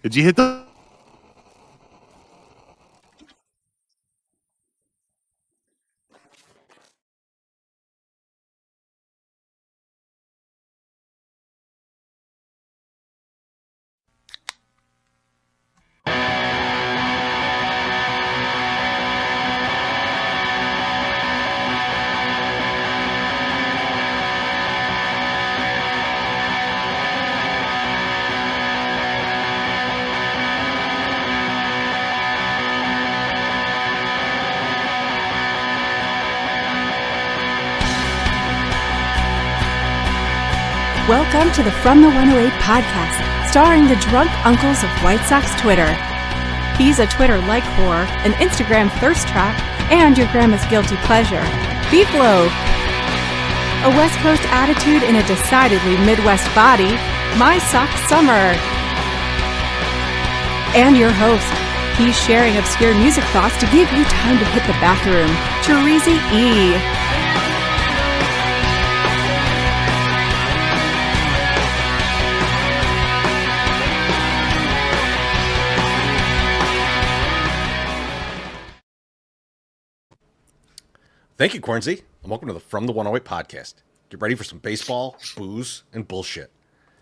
Did you hit the? Welcome to the From the 108 podcast, starring the drunk uncles of White Sox Twitter. He's a Twitter like whore, an Instagram thirst trap, and your grandma's guilty pleasure, Beef Loaf. A West Coast attitude in a decidedly Midwest body, My Sock Summer. And your host, he's sharing obscure music thoughts to give you time to hit the bathroom, Cherezy E. Thank you, Cornsey, and welcome to the From the 108 podcast. Get ready for some baseball, booze, and bullshit.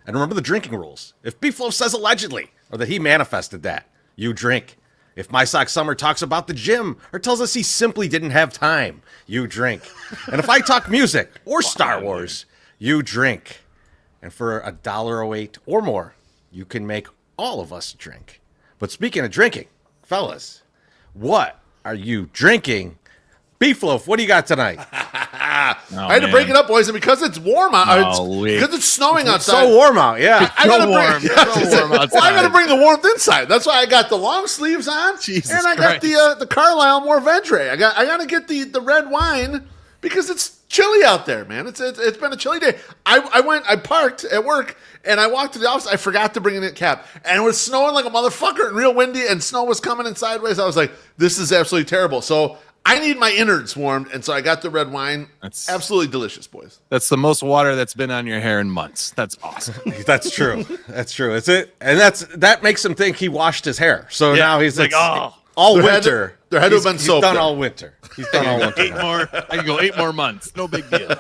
And remember the drinking rules. If Beef Loaf says allegedly, or that he manifested that, you drink. If My Sock Summer talks about the gym, or tells us he simply didn't have time, you drink. And if I talk music, or Star Wars, you drink. And for $1.08 or more, you can make all of us drink. But speaking of drinking, fellas, what are you drinking? Beef Loaf, what do you got tonight? I had to break it up, boys, and because it's warm out, because it's snowing outside. It's so warm out, yeah. I gotta bring the warmth inside. That's why I got the long sleeves on, and I got the Carlisle Morvedre. I gotta get the red wine because it's chilly out there, man. It's been a chilly day. I parked at work and I walked to the office. I forgot to bring in a cap, and it was snowing like a motherfucker and real windy, and snow was coming in sideways. I was like, this is absolutely terrible. So I need my innards warmed, and so I got the red wine. That's absolutely delicious, boys. That's the most water that's been on your hair in months. That's awesome. That's true. That's true. It's it, and that makes him think he washed his hair. So now he's like, all winter. There had to have been soap. He's done all winter. He's done all winter. I can go 8 more months. No big deal.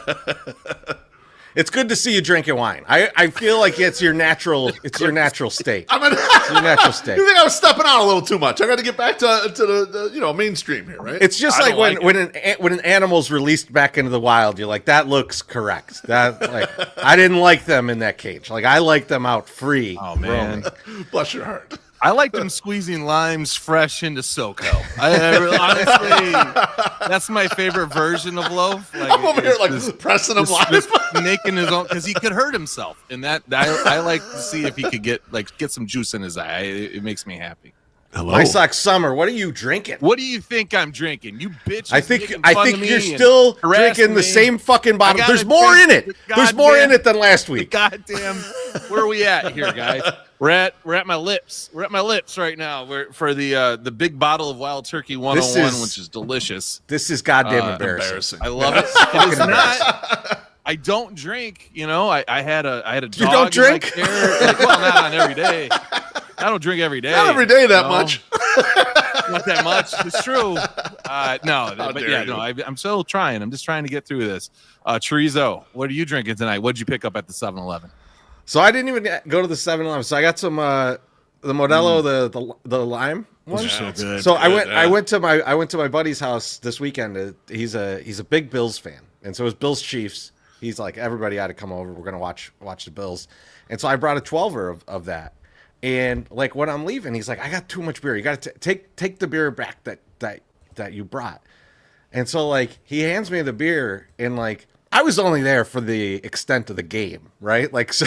It's good to see you drinking wine. I feel like it's your natural state. It's your natural state. You think I was stepping out a little too much? I got to get back to the mainstream here, right? It's just like when an animal's released back into the wild, you're like, that looks correct. I didn't like them in that cage. Like I like them out free. Oh man, bless your heart. I like them squeezing limes fresh into SoCo. Honestly, that's my favorite version of Loaf. Like, I'm over here pressing him live, making his own because he could hurt himself. And that I like to see if he could get some juice in his eye. It makes me happy. Hello. My Sock Summer, what are you drinking? What do you think I'm drinking? You bitch. I think you're still drinking the same fucking bottle. There's more in it. There's more in it than last week. Goddamn. Where are we at here, guys? We're at my lips. We're at my lips right now. We're for the big bottle of Wild Turkey 101, which is delicious. This is goddamn embarrassing. I love it. It is not. I don't drink. I had a dog. You don't drink? Not on every day. I don't drink every day. Not every day that much. Not that much. It's true. I'm still trying. I'm just trying to get through this. Chorizo, what are you drinking tonight? What'd you pick up at the 7-Eleven? So I didn't even go to the 7-Eleven. So I got some the Modelo, the lime one. So good. So I went to my buddy's house this weekend. He's a big Bills fan, and so it was Bills Chiefs. He's like, everybody ought to come over. We're gonna watch the Bills, and so I brought a 12er of that. And like when I'm leaving, he's like, I got too much beer. You got to take the beer back that you brought. And so like he hands me the beer, and like I was only there for the extent of the game, right? Like so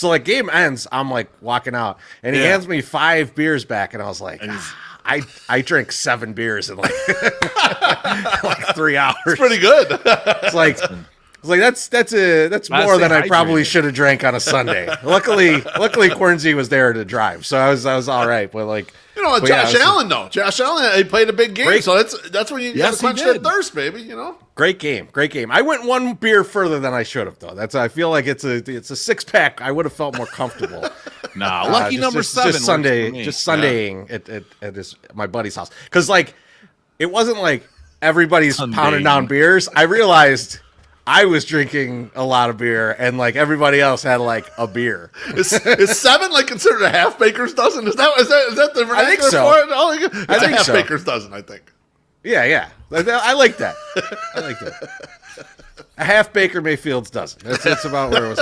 like game ends, I'm like walking out, and he hands me 5 beers back, and I was like, I drank 7 beers in like 3 hours. It's pretty good. It's like that's more than I probably should have drank on a Sunday. Luckily Cornsey was there to drive, so I was all right. But like, Josh Allen, he played a big game, so that's when you got to quench that thirst, baby. Great game. I went 1 beer further than I should have, though. I feel like it's a 6-pack. I would have felt more comfortable Nah, lucky number 7. Just Sundaying at my buddy's house. Because, like, it wasn't like everybody's pounding down beers. I realized I was drinking a lot of beer, and, like, everybody else had, like, a beer. Is 7, like, considered a half baker's dozen? Is that the vernacular I think so. for it? It's a half baker's dozen, I think. Yeah. I like that. A half Baker Mayfield's dozen. That's about where it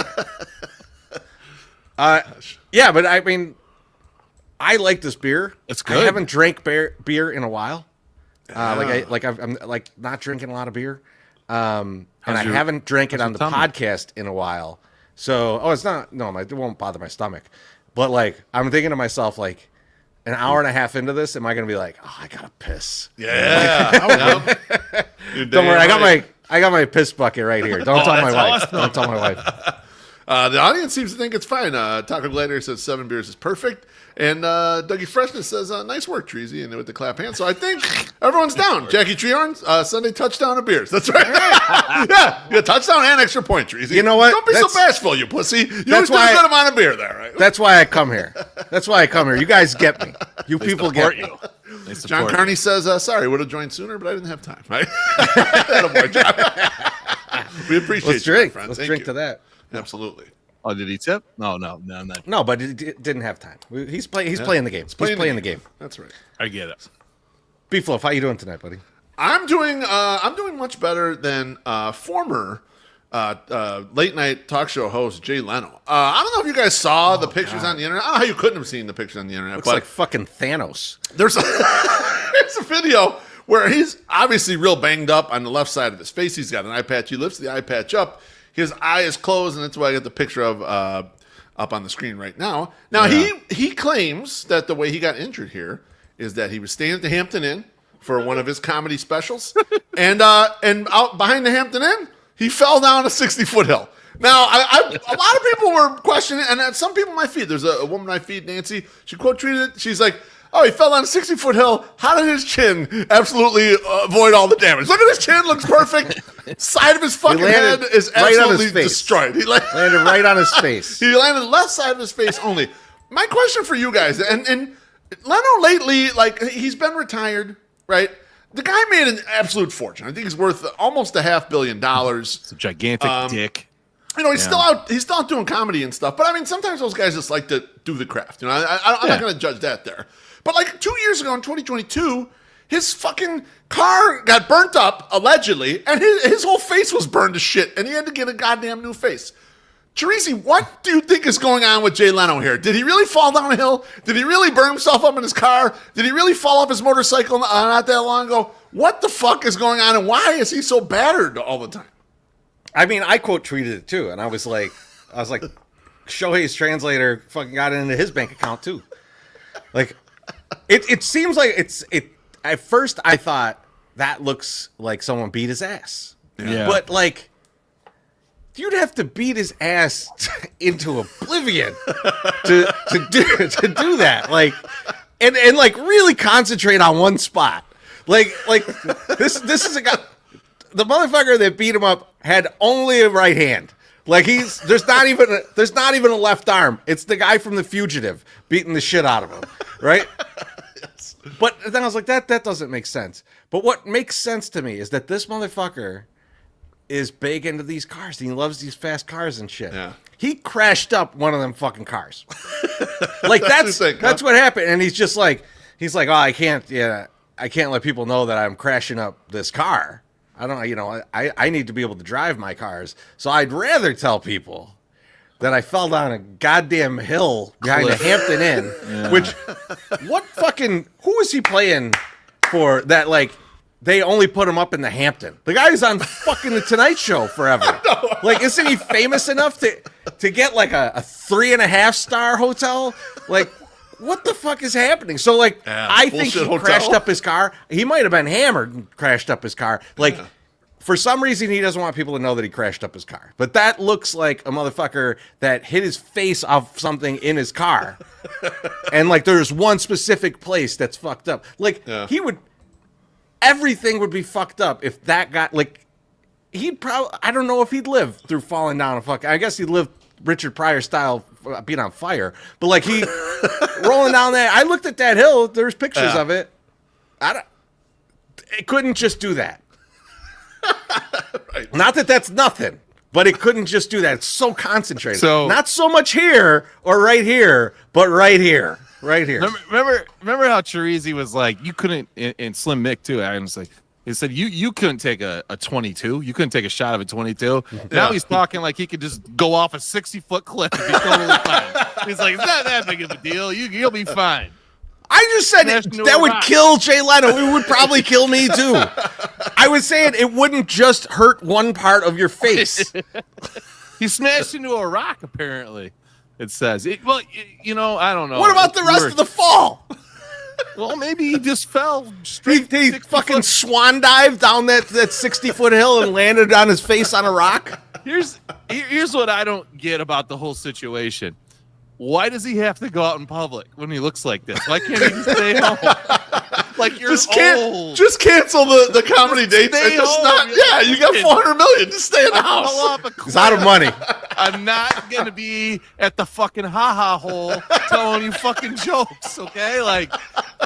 was. Yeah, but I mean, I like this beer. It's good. I haven't drank beer in a while. I'm like not drinking a lot of beer. And I haven't drank it on the podcast in a while. So, it's not. No, it won't bother my stomach. But like, I'm thinking to myself, like, an hour and a half into this, am I going to be like, oh, I gotta piss? Yeah. Don't worry, I got my piss bucket right here. Don't tell my wife. Awesome. Don't tell my wife. The audience seems to think it's fine. Taco Gladiator says 7 beers is perfect. And Dougie Freshness says, nice work, Treasy, and with the clap hand. So I think everyone's down. Jackie Treehorn, Sunday touchdown of beers. That's right. yeah, touchdown and extra point, Treasy. You know what? Don't be so bashful, you pussy. You always do a good amount of beer there, right? That's why I come here. You guys get me. You people get me. John Carney says, sorry, would have joined sooner, but I didn't have time. Right? Attaboy, John. We appreciate you, my friend. Let's drink to that. Absolutely. Oh, did he tip? No, not. No, but he didn't have time. He's playing the game. He's playing the game. That's right. I get it. Beefloaf, how you doing tonight, buddy? I'm doing much better than former late night talk show host Jay Leno. I don't know if you guys saw the pictures on the internet. I don't know how you couldn't have seen the pictures on the internet. Looks like fucking Thanos. There's a video where he's obviously real banged up on the left side of his face. He's got an eye patch. He lifts the eye patch up. His eye is closed, and that's why I got the picture of up on the screen right now. Now, he claims that the way he got injured here is that he was staying at the Hampton Inn for one of his comedy specials, and out behind the Hampton Inn, he fell down a 60-foot hill. Now, a lot of people were questioning, and some people in my feed, there's a woman I feed, Nancy, she quote tweeted it, she's like, oh, he fell down a 60-foot hill. How did his chin absolutely avoid all the damage? Look at his chin. Looks perfect. Side of his fucking head is absolutely destroyed. He landed right on his face. He landed left side of his face only. My question for you guys, and Leno lately, like, he's been retired, right? The guy made an absolute fortune. I think he's worth almost $500 million. It's a gigantic dick. You know, he's still out doing comedy and stuff. But I mean, sometimes those guys just like to do the craft. You know, I'm not going to judge that there. But like 2 years ago in 2022, his fucking car got burnt up, allegedly, and his whole face was burned to shit, and he had to get a goddamn new face. Teresi, what do you think is going on with Jay Leno here? Did he really fall down a hill? Did he really burn himself up in his car? Did he really fall off his motorcycle not that long ago? What the fuck is going on, and why is he so battered all the time? I mean, I quote tweeted it too, and I was like, Shohei's translator fucking got into his bank account too. Like, it seems like it. At first, I thought that looks like someone beat his ass. Yeah. But like, you'd have to beat his ass into oblivion to do that. Like, and like really concentrate on one spot. Like this is a guy. The motherfucker that beat him up had only a right hand. Like there's not even a left arm. It's the guy from The Fugitive beating the shit out of him, right? Yes. But then I was like, that doesn't make sense. But what makes sense to me is that this motherfucker is big into these cars. And he loves these fast cars and shit. Yeah. He crashed up one of them fucking cars. Like that's what happened. And he's like, oh, I can't let people know that I'm crashing up this car. I need to be able to drive my cars. So I'd rather tell people that I fell down a goddamn hill behind the Hampton Inn, which, who is he playing for that, like, they only put him up in the Hampton? The guy's on fucking The Tonight Show forever. Like, isn't he famous enough to get, like, a 3.5-star hotel? Like, what the fuck is happening? So, like, I think he crashed up his car. He might have been hammered and crashed up his car. Like, for some reason, he doesn't want people to know that he crashed up his car. But that looks like a motherfucker that hit his face off something in his car. And, like, there's one specific place that's fucked up. Like, everything would be fucked up if that got, like, I don't know if he'd live through falling down a fucking, I guess he'd live Richard Pryor style being on fire, but like he rolling down that. I looked at that hill. There's pictures of it. It couldn't just do that. Right. Not that that's nothing, but it couldn't just do that. It's so concentrated. So not so much here or right here, but right here. Right here. Remember how Chirizi was like, you couldn't, and Slim Mick too. I was like, he said you couldn't take a 22. You couldn't take a shot of a 22. Yeah. Now he's talking like he could just go off a 60-foot cliff and be totally fine. He's like, it's not that big of a deal. You'll be fine. I just said that would kill Jay Leno. It would probably kill me too. I was saying it wouldn't just hurt one part of your face. He smashed into a rock, apparently. It says. Well, I don't know. What about the rest of the fall? Well, maybe he just fell straight. He fucking swan dived down that 60-foot hill and landed on his face on a rock. Here's what I don't get about the whole situation. Why does he have to go out in public when he looks like this? Why can't he just stay home? Like you're old. Just cancel the comedy dates and just not. Yeah, you got $400 million. Just stay in the house. He's out of money. I'm not gonna be at the fucking ha-ha hole telling you fucking jokes, okay? Like,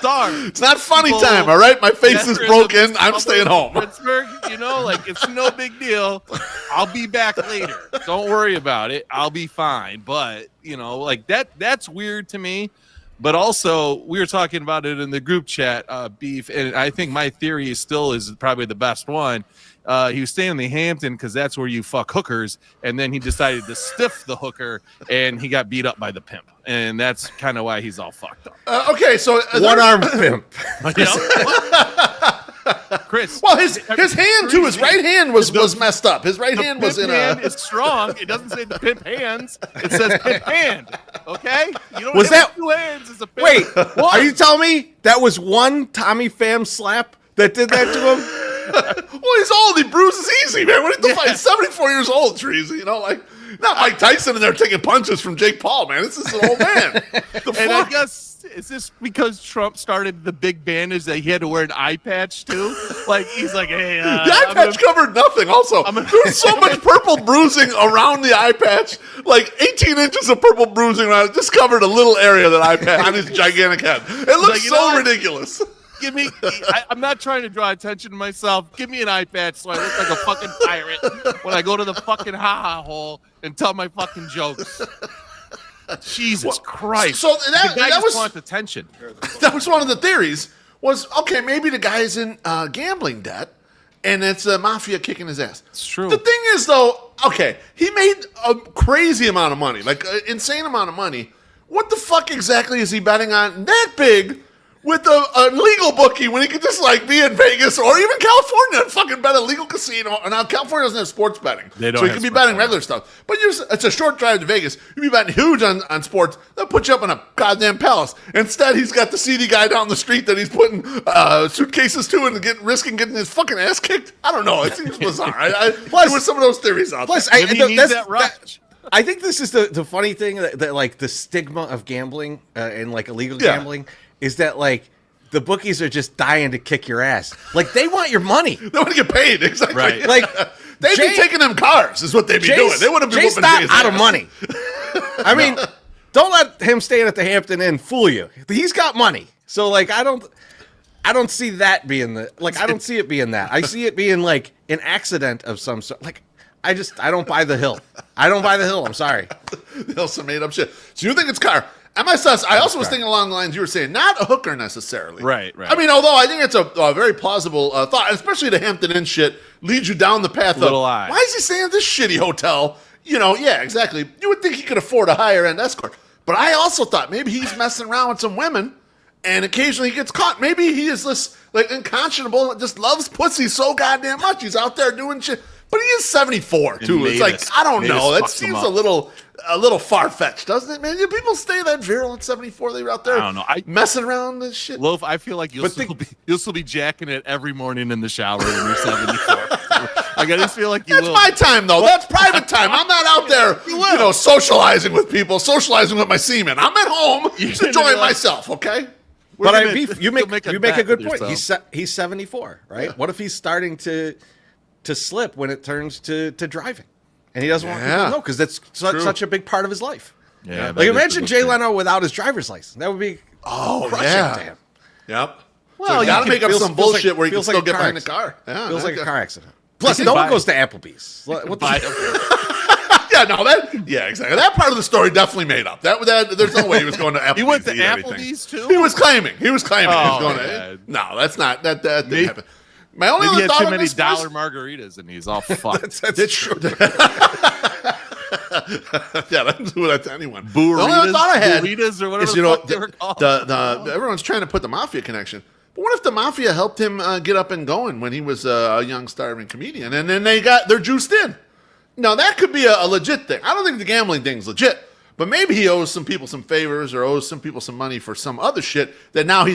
darn. It's not funny time, all right? My face is broken. I'm staying home. Pittsburgh, like it's no big deal. I'll be back later. Don't worry about it. I'll be fine. But like that's weird to me. But also, we were talking about it in the group chat, Beef, and I think my theory is probably the best one. He was staying in the Hampton because that's where you fuck hookers, and then he decided to stiff the hooker, and he got beat up by the pimp, and that's kind of why he's all fucked up. Okay, so one-armed pimp. Chris. Well, his hand too. His right hand was messed up. His right hand was in hand is strong. It doesn't say the pimp hands. It says pimp hand. Okay. You don't was have that 2 hands as a pimp. Wait, are you telling me that was one Tommy Pham slap that did that to him? Well, he's old. He bruises easy, man. What are you fight? 74 years old, Trees. Not Mike Tyson in there taking punches from Jake Paul, man. This is an old man. I guess. Is this because Trump started the big bandage that he had to wear an eye patch too? Like he's like, hey, the eye patch covered nothing. Also, there's so much purple bruising around the eye patch, like 18 inches of purple bruising around it. Just covered a little area of that eye patch on his gigantic head. It looks so ridiculous. Give me. I'm not trying to draw attention to myself. Give me an eye patch so I look like a fucking pirate when I go to the fucking ha-ha hole and tell my fucking jokes. Jesus Christ! So that was wants attention. That was one of the theories. Was okay. Maybe the guy's in gambling debt, and it's the mafia kicking his ass. It's true. The thing is, though, okay, he made a crazy amount of money, like an insane amount of money. What the fuck exactly is he betting on that big with a legal bookie when he could just be in Vegas or even California and fucking bet a legal casino? And now California doesn't have sports betting, so he could be betting regular stuff. But it's a short drive to Vegas. You'd be betting huge on sports. They'll put you up in a goddamn palace. Instead, he's got the seedy guy down the street that he's putting suitcases to and risking getting his fucking ass kicked. I don't know. It seems bizarre. Plus, with some of those theories out there. I think this is the funny thing that like the stigma of gambling and like illegal gambling is that like the bookies are just dying to kick your ass. Like they want your money. They want to get paid. Exactly. Right. Like they'd be taking them cars is what they'd be doing. They would have been Jay's not out of money. I mean, don't let him staying at the Hampton Inn fool you. He's got money. So like I don't see that being I don't see it being that. I see it being like an accident of some sort. Like I don't buy the hill. I don't buy the hill. I'm sorry. They also made up shit. So you think it's car? MSS, I also was thinking along the lines you were saying, not a hooker necessarily. Right. I mean, although I think it's a very plausible thought, especially the Hampton Inn shit leads you down the path of, why is he staying at this shitty hotel? Yeah, exactly. You would think he could afford a higher-end escort. But I also thought maybe he's messing around with some women, and occasionally he gets caught. Maybe he is this, unconscionable and just loves pussy so goddamn much. He's out there doing shit. But he is 74, too. It's I don't know. That seems a little far-fetched, doesn't it, man? People stay that virile at 74. They were out there messing around and shit. Loaf, I feel like you'll still be jacking it every morning in the shower when you're 74. I just feel like you will. That's my time, though. That's private time. I'm not out there, socializing with people, socializing with my semen. I'm at home enjoying myself, okay? But you make a good point. He's 74, right? What if he's starting to slip when it turns to driving, and he doesn't want people to know because that's such a big part of his life. Yeah, Like imagine Jay Leno without his driver's license. That would be crushing to him. Yep. Well, So you got to make up some bullshit like, where you can still like get behind the car. Yeah, feels like a car accident. Plus, no one goes to Applebee's. What the Yeah, no, exactly. That part of the story definitely made up. That there's no way he was going to Applebee's. He went to eat anything. Applebee's too? He was claiming. He was Oh, going to. No, that's not. That didn't happen. My only Maybe he other had thought too on many this dollar was- margaritas and he's all fucked. That's true. Yeah, that's do that to anyone. Burritas, The only other thought I had burritas or whatever is, the fuck they were called. everyone's trying to put the mafia connection. But what if the mafia helped him get up and going when he was a young starving comedian, and then they're juiced in? Now that could be a legit thing. I don't think the gambling thing's legit, but maybe he owes some people some favors or owes some people some money for some other shit that now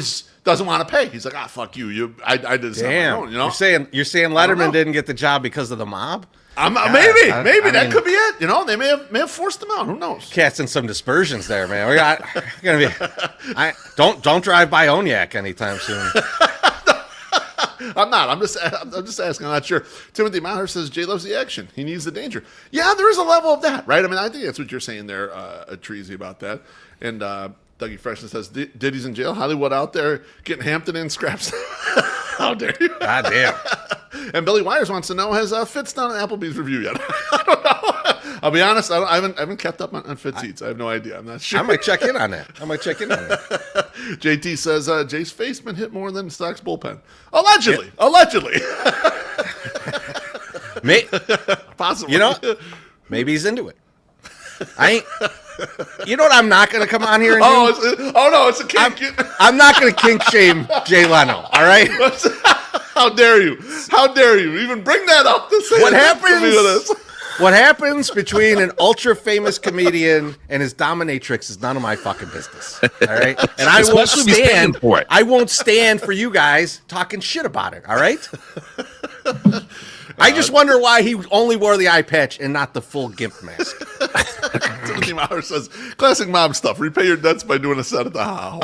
doesn't want to pay. He's like, fuck you. I did this on my own. You know, you're saying Letterman didn't get the job because of the mob? Maybe I that mean, could be it. You know, they may have forced him out. Who knows? Casting some dispersions there, man. We're gonna be. Don't drive by Onyak anytime soon. I'm not. I'm just asking. I'm not sure. Timothy Maher says Jay loves the action. He needs the danger. Yeah, there is a level of that, right? I mean, I think that's what you're saying there, Treasy, about that. And Dougie Freshman says Diddy's in jail. Hollywood out there getting Hampton in scraps. How dare you? God damn. And Billy Wires wants to know, has Fitz done an Applebee's review yet? I don't know. I'll be honest. I haven't kept up on Fitz eats. I have no idea. I'm not sure. I might check in on that. JT says Jay's face been hit more than Stock's bullpen. Allegedly. Possibly. You know, maybe he's into it. You know what? I'm not going to come on here and do? No, it's a kink. I'm not going to kink shame Jay Leno. All right. How dare you? How dare you even bring that up to say What that to me with happens? What happens between an ultra famous comedian and his dominatrix is none of my fucking business. All right, and I won't Especially if he's paying for it. I won't stand for you guys talking shit about it. All right. I just wonder why he only wore the eye patch and not the full gimp mask. Timothy Maurer says, classic mob stuff. Repay your debts by doing a set at the ha-ha hole.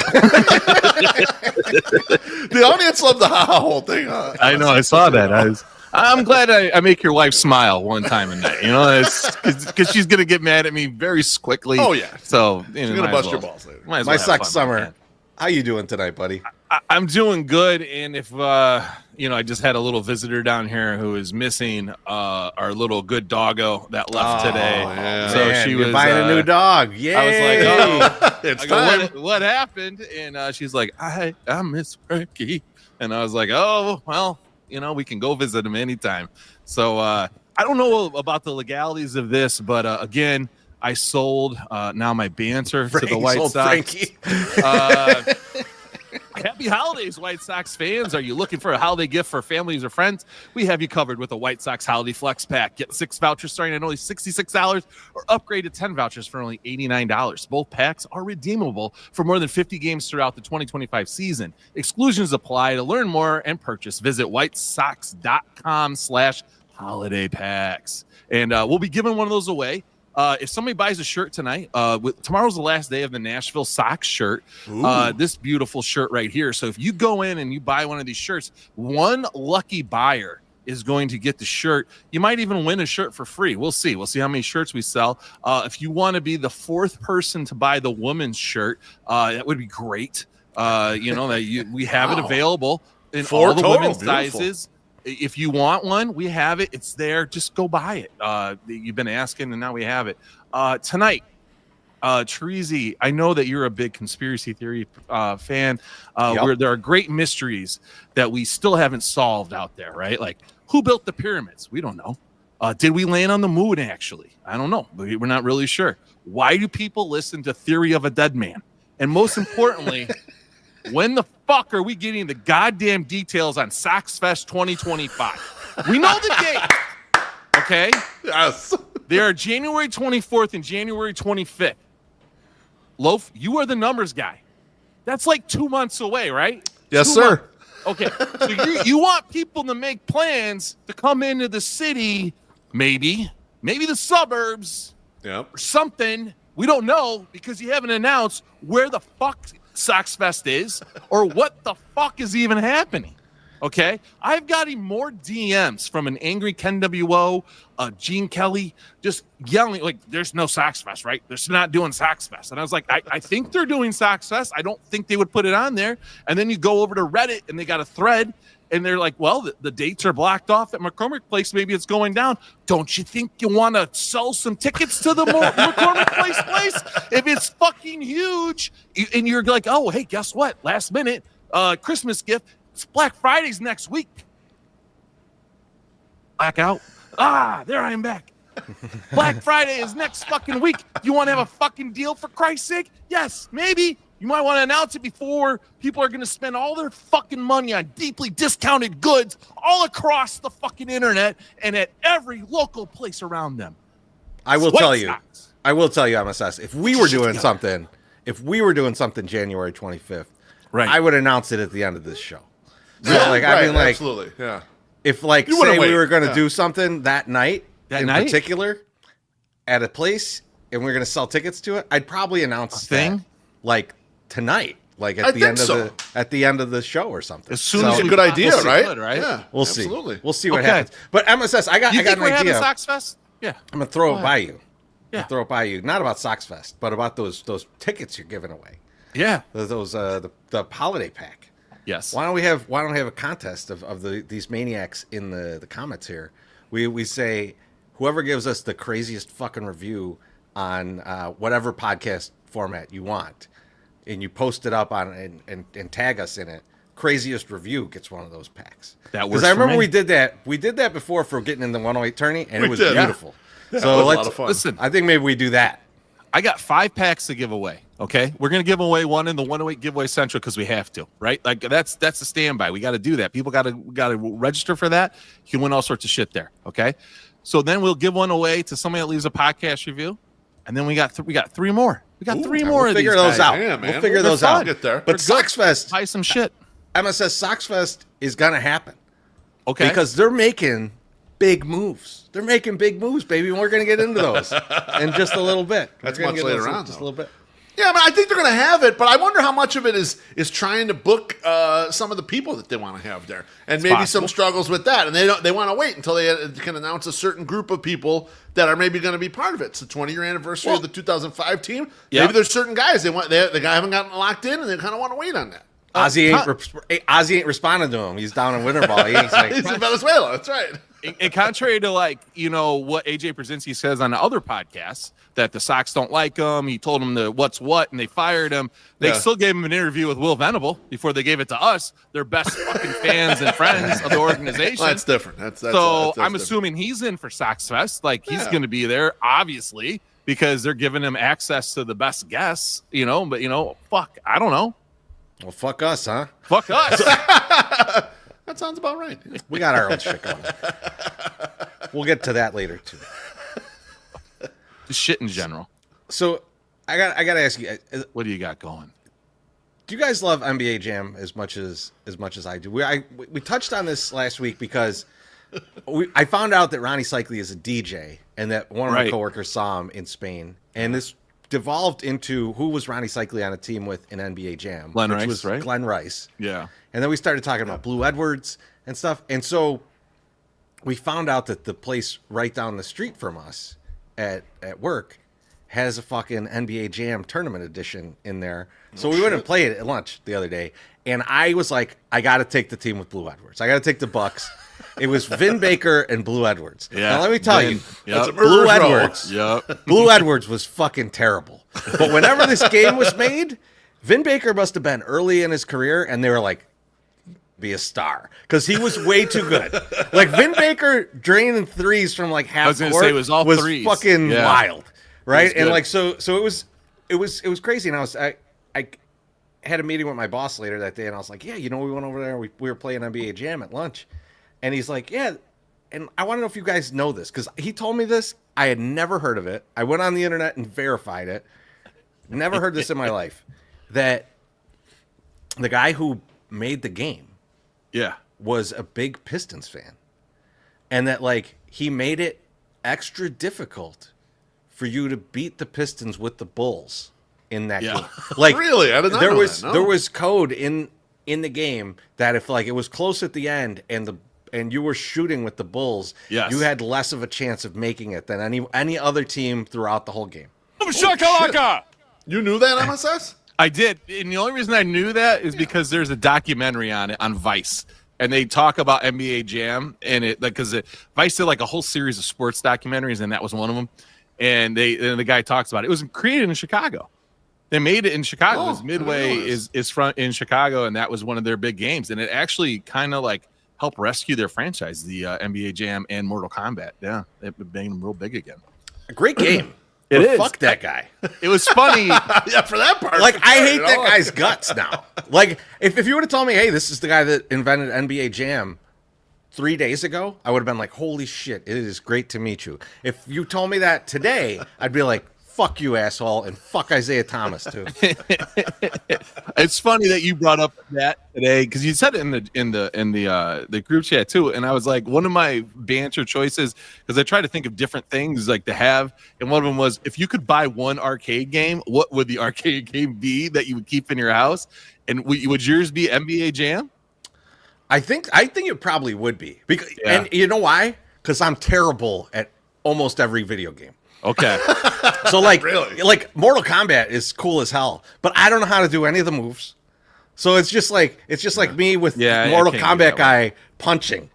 The audience loved the ha-ha hole thing. I know. I saw that. I'm glad I make your wife smile one time a night. You know, because she's gonna get mad at me very quickly. Oh yeah. So she's gonna bust your balls later. My sucks summer. How you doing tonight, buddy? I'm doing good, and if I just had a little visitor down here who is missing our little good doggo that left today. Yeah. So Man, she you're was buying a new dog. Yeah. I was like, It's I go, time. what happened? And she's like, I miss Ricky, and I was like, oh well, we can go visit him anytime. So I don't know about the legalities of this, but again, I sold now my banter to the White Sox. Happy holidays, White Sox fans. Are you looking for a holiday gift for families or friends? We have you covered with a White Sox Holiday Flex Pack. Get 6 vouchers starting at only $66 or upgrade to 10 vouchers for only $89. Both packs are redeemable for more than 50 games throughout the 2025 season. Exclusions apply. To learn more and purchase, visit whitesox.com/holiday packs. And we'll be giving one of those away. If somebody buys a shirt tonight, tomorrow's the last day of the Nashville Sox shirt. This beautiful shirt right here. So if you go in and you buy one of these shirts, one lucky buyer is going to get the shirt. You might even win a shirt for free. We'll see. We'll see how many shirts we sell. If you want to be the fourth person to buy the woman's shirt, that would be great. We have it available in all the women's sizes. If you want one, we have it. It's there. Just go buy it. You've been asking, and now we have it. Tonight, Treasy, I know that you're a big conspiracy theory fan. Where there are great mysteries that we still haven't solved out there, right? Like, who built the pyramids? We don't know. Did we land on the moon, actually? I don't know. We're not really sure. Why do people listen to Theory of a Dead Man? And most importantly, when the fuck are we getting the goddamn details on Sox Fest 2025? We know the date. Okay? Yes. They are January 24th and January 25th. Loaf, you are the numbers guy. That's like 2 months away, right? Yes, sir. Okay. So you want people to make plans to come into the city, maybe the suburbs, Yep. or something. We don't know because you haven't announced where the fuck Sox Fest is or what the fuck is even happening. Okay, I've gotten more DMs from an angry Ken WO, Gene Kelly, just yelling like, "There's no Sox Fest, right? They're not doing Sox Fest." And I was like, I think they're doing Sox Fest. I don't think they would put it on there. And then you go over to Reddit and they got a thread, and they're like, "Well, the dates are blocked off at McCormick Place. Maybe it's going down. Don't you think you want to sell some tickets to the McCormick place if it's fucking huge?" And you're like, "Oh, hey, guess what? Last minute Christmas gift." It's Black Friday's next week. Blackout. There I am back. Black Friday is next fucking week. You want to have a fucking deal for Christ's sake? Yes, maybe. You might want to announce it before people are going to spend all their fucking money on deeply discounted goods all across the fucking internet and at every local place around them. I will tell you, MSS, if we were doing something January 25th, right, I would announce it at the end of this show. So, absolutely, yeah. If, say we were going to do something that night, particular, at a place, and we are going to sell tickets to it, I'd probably announce that, tonight, at the end of the show or something. As soon as a good idea, right? Yeah, we'll see. We'll see what happens. But MSS, I got an idea. Having Sox Fest? Yeah, I'm gonna throw it by you. Yeah, throw it by you. Not about Sox Fest, but about those tickets you're giving away. Yeah, those the holiday pack. Yes. Why don't we have a contest of these maniacs in the comments here? We say whoever gives us the craziest fucking review on whatever podcast format you want, and you post it up on and tag us in it. Craziest review gets one of those packs. That works. Because I remember we did that. We did that before for getting in the 108 tourney, and it was beautiful. Yeah. So it was a lot of fun. Listen. I think maybe we do that. I got 5 packs to give away. Okay, we're gonna give away one in the 108 giveaway central because we have to, right? Like that's a standby. We got to do that. People got to register for that. You can win all sorts of shit there. Okay, so then we'll give one away to somebody that leaves a podcast review, and then we got 3 more. We got 3 more. We'll of figure these those guys. out. Yeah, man. We'll figure those out. Get there. But Sox Fest, buy some shit. MSS Sox Fest is gonna happen. Okay, because they're making big moves. They're making big moves, baby, and we're going to get into those in just a little bit. That's much later on. Just a little bit. Yeah, I think they're going to have it, but I wonder how much of it is trying to book some of the people that they want to have there, and maybe some struggles with that, and they want to wait until they can announce a certain group of people that are maybe going to be part of it. It's the 20-year anniversary of the 2005 team. Yep. Maybe there's certain guys the guy haven't gotten locked in, and they kind of want to wait on that. Ozzy ain't responding to him. He's down in winter ball. He's in Venezuela. That's right. And contrary to what AJ Brzezinski says on the other podcasts, that the Sox don't like him. He told them what's what, and they fired him. They still gave him an interview with Will Venable before they gave it to us, their best fucking fans and friends of the organization. Well, that's different. That's I'm different. assuming he's in for Sox Fest. He's going to be there, obviously, because they're giving him access to the best guests. But fuck, I don't know. Well, fuck us, huh? Fuck us. That sounds about right. We got our own shit going. We'll get to that later too. Just shit in general. So I got to ask you, what do you got going? Do you guys love NBA Jam as much as I do? We touched on this last week because I found out that Ronnie Cycli is a DJ and that one of my coworkers saw him in Spain, and this devolved into who was Ronnie Cycli on a team with in NBA Jam, Glenn which Rice, was right? Glenn Rice. Yeah. And then we started talking about Blue Edwards and stuff. And so we found out that the place right down the street from us at work has a fucking NBA Jam tournament edition in there. So we went and played it at lunch the other day. And I was like, I got to take the team with Blue Edwards. I got to take the Bucks. It was Vin Baker and Blue Edwards. Yeah. Now, let me tell you, that's a Blue Edwards. Yep. Blue Edwards was fucking terrible. But whenever this game was made, Vin Baker must have been early in his career, and they were like, be a star, because he was way too good. Like Vin Baker draining threes from like half court it was all threes. Fucking wild, right? And good. like so it was crazy. And I had a meeting with my boss later that day, and I was like, yeah, we went over there, we were playing NBA Jam at lunch, and he's like, yeah, and I want to know if you guys know this, because he told me this. I had never heard of it. I went on the internet and verified it. Never heard this in my life. That the guy who made the game was a big Pistons fan, and that he made it extra difficult for you to beat the Pistons with the Bulls in that game. Really? I did not know that, no. There was code in in the game that if like it was close at the end and you were shooting with the Bulls, Yes. you had less of a chance of making it than any other team throughout the whole game. Shakalaka! You knew that, MSS? I did, and the only reason I knew that is because there's a documentary on it on Vice, and they talk about NBA Jam, and it like because Vice did like a whole series of sports documentaries, and that was one of them. And the guy talks about it. It was created in Chicago. They made it in Chicago. Oh, This Midway is in Chicago, and that was one of their big games, and it actually kind of like helped rescue their franchise, the NBA Jam and Mortal Kombat. Yeah, it made them real big again. A great game. It is. Fuck that guy. It was funny. Yeah, for that part. Like, I hate that guy's guts now. Like, if you would have told me, hey, this is the guy that invented NBA Jam 3 days ago, I would have been like, holy shit, it is great to meet you. If you told me that today, I'd be like, fuck you, asshole, and fuck Isaiah Thomas, too. It's funny that you brought up that today because you said it in the group chat too, and I was like, one of my banter choices because I tried to think of different things like to have, and one of them was if you could buy one arcade game, what would the arcade game be that you would keep in your house, and would yours be NBA Jam? I think it probably would be because, and you know why? Because I'm terrible at almost every video game. Okay. So like, Really? like Mortal Kombat is cool as hell, but I don't know how to do any of the moves. So it's just like me with Mortal Kombat guy punching,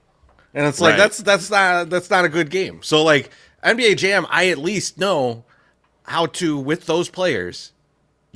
and it's like that's not a good game. So like NBA Jam, I at least know how to with those players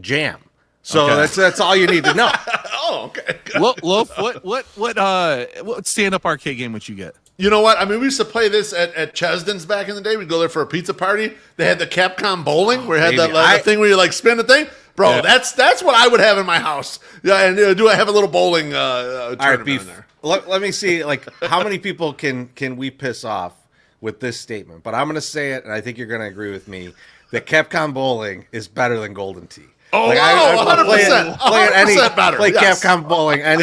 jam. So that's all you need to know. Oh, okay. Loaf, what stand-up arcade game would you get? You know what? I mean, we used to play this at Chesden's back in the day. We'd go there for a pizza party. They had the Capcom bowling where you had that thing where you like spin the thing. Bro, that's what I would have in my house. Yeah, and do I have a little bowling tournament in there? Let me see, like, how many people can we piss off with this statement? But I'm going to say it, and I think you're going to agree with me, that Capcom bowling is better than Golden Tee. Oh, like, 100%. 100% better. Play yes. Capcom bowling any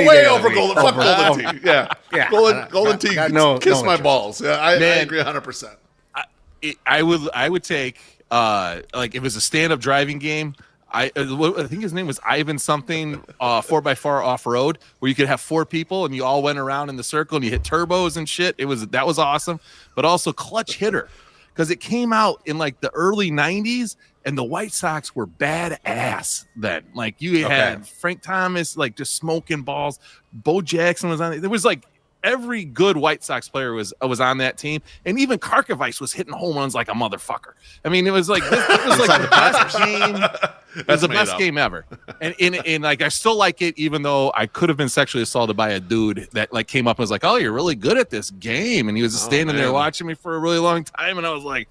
way day over Golden. Fuck Golden Tee. Yeah. Golden Tee. Kiss my balls. Yeah, I agree 100%. I would take like if it was a stand-up driving game. I think his name was Ivan something 4x4 off-road where you could have 4 people and you all went around in the circle and you hit turbos and shit. That was awesome. But also Clutch Hitter because it came out in like the early 90s and the White Sox were badass then. Like you had Frank Thomas like just smoking balls. Bo Jackson was on it. There was like every good White Sox player was on that team, and even Karkovice was hitting home runs like a motherfucker. I mean, it was like it was like the best game. It was the best game ever, and like I still like it, even though I could have been sexually assaulted by a dude that like came up and was like, "Oh, you're really good at this game," and he was just standing there watching me for a really long time, and I was like,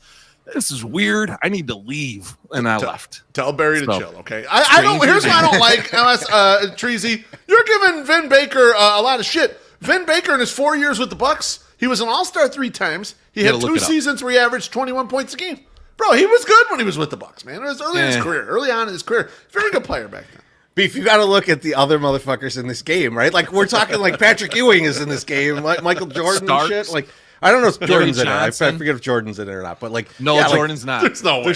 this is weird. I need to leave, and I left. Tell Barry to chill, okay? I don't. Here's what I don't like, Treasy. You're giving Vin Baker a lot of shit. Vin Baker in his 4 years with the Bucks, he was an All-Star 3 times. He had 2 seasons where he averaged 21 points a game. Bro, he was good when he was with the Bucks, man. It was early in his career, early on in his career. Very good player back then. Beef, you got to look at the other motherfuckers in this game, right? Like we're talking, like Patrick Ewing is in this game, like Michael Jordan and shit. Like I don't know if Jordan's in it. I forget if Jordan's in it or not. But like, Jordan's not. There's no way.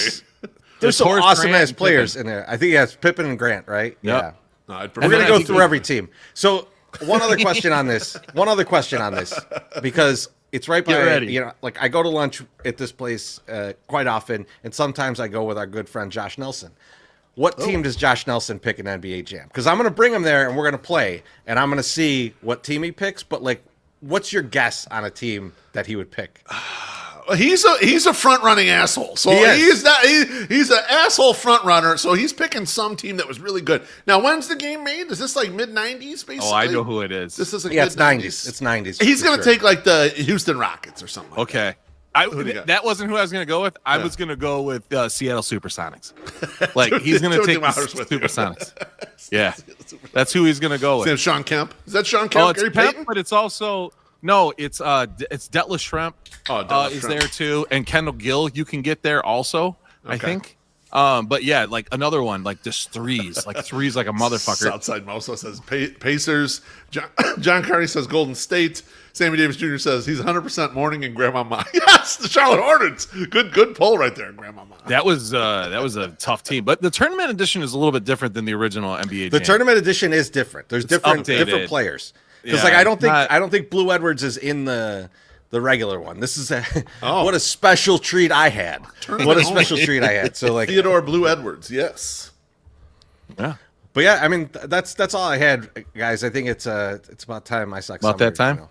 There's some awesome ass players in there. I think it's Pippen and Grant, right? Yep. Yeah. No, we're gonna go through every team. So one other question on this, because it's right by, you know, like I go to lunch at this place quite often, and sometimes I go with our good friend Josh Nelson. What team does Josh Nelson pick in NBA Jam? Because I'm going to bring him there, and we're going to play, and I'm going to see what team he picks. But like, what's your guess on a team that he would pick? He's a front running asshole. So he's an asshole front runner. So he's picking some team that was really good. Now, when's the game made? Is this like mid-90s basically? Oh, I know who it is. This is like it's 90s. It's 90s. He's going to take like the Houston Rockets or something. Okay. That wasn't who I was going to go with. I was going to go with Seattle Supersonics. Like he's going to take the Supersonics. Yeah, that's who he's going to go with. Is that Sean Kemp? Is that Sean Kemp? Oh, it's Gary Payton? But it's also it's Detlef Schrempf is there too, and Kendall Gill. You can get there also. Okay. I think But yeah, like another one, like just threes like a motherfucker. Southside Moso says Pacers. John Carney says Golden State. Sammy Davis Jr. says he's 100% Morning and Grandmama. Yes, the Charlotte Hornets. Good pull right there, Grandmama. That was a tough team, but the tournament edition is a little bit different than the original NBA. The tournament edition is different. There's different players. Because I don't think Blue Edwards is in the regular one. This is what a special treat I had. What a special treat I had. So like Theodore Blue Edwards, yes. Yeah. But yeah, I mean that's all I had, guys. I think it's about time I suck. About that time.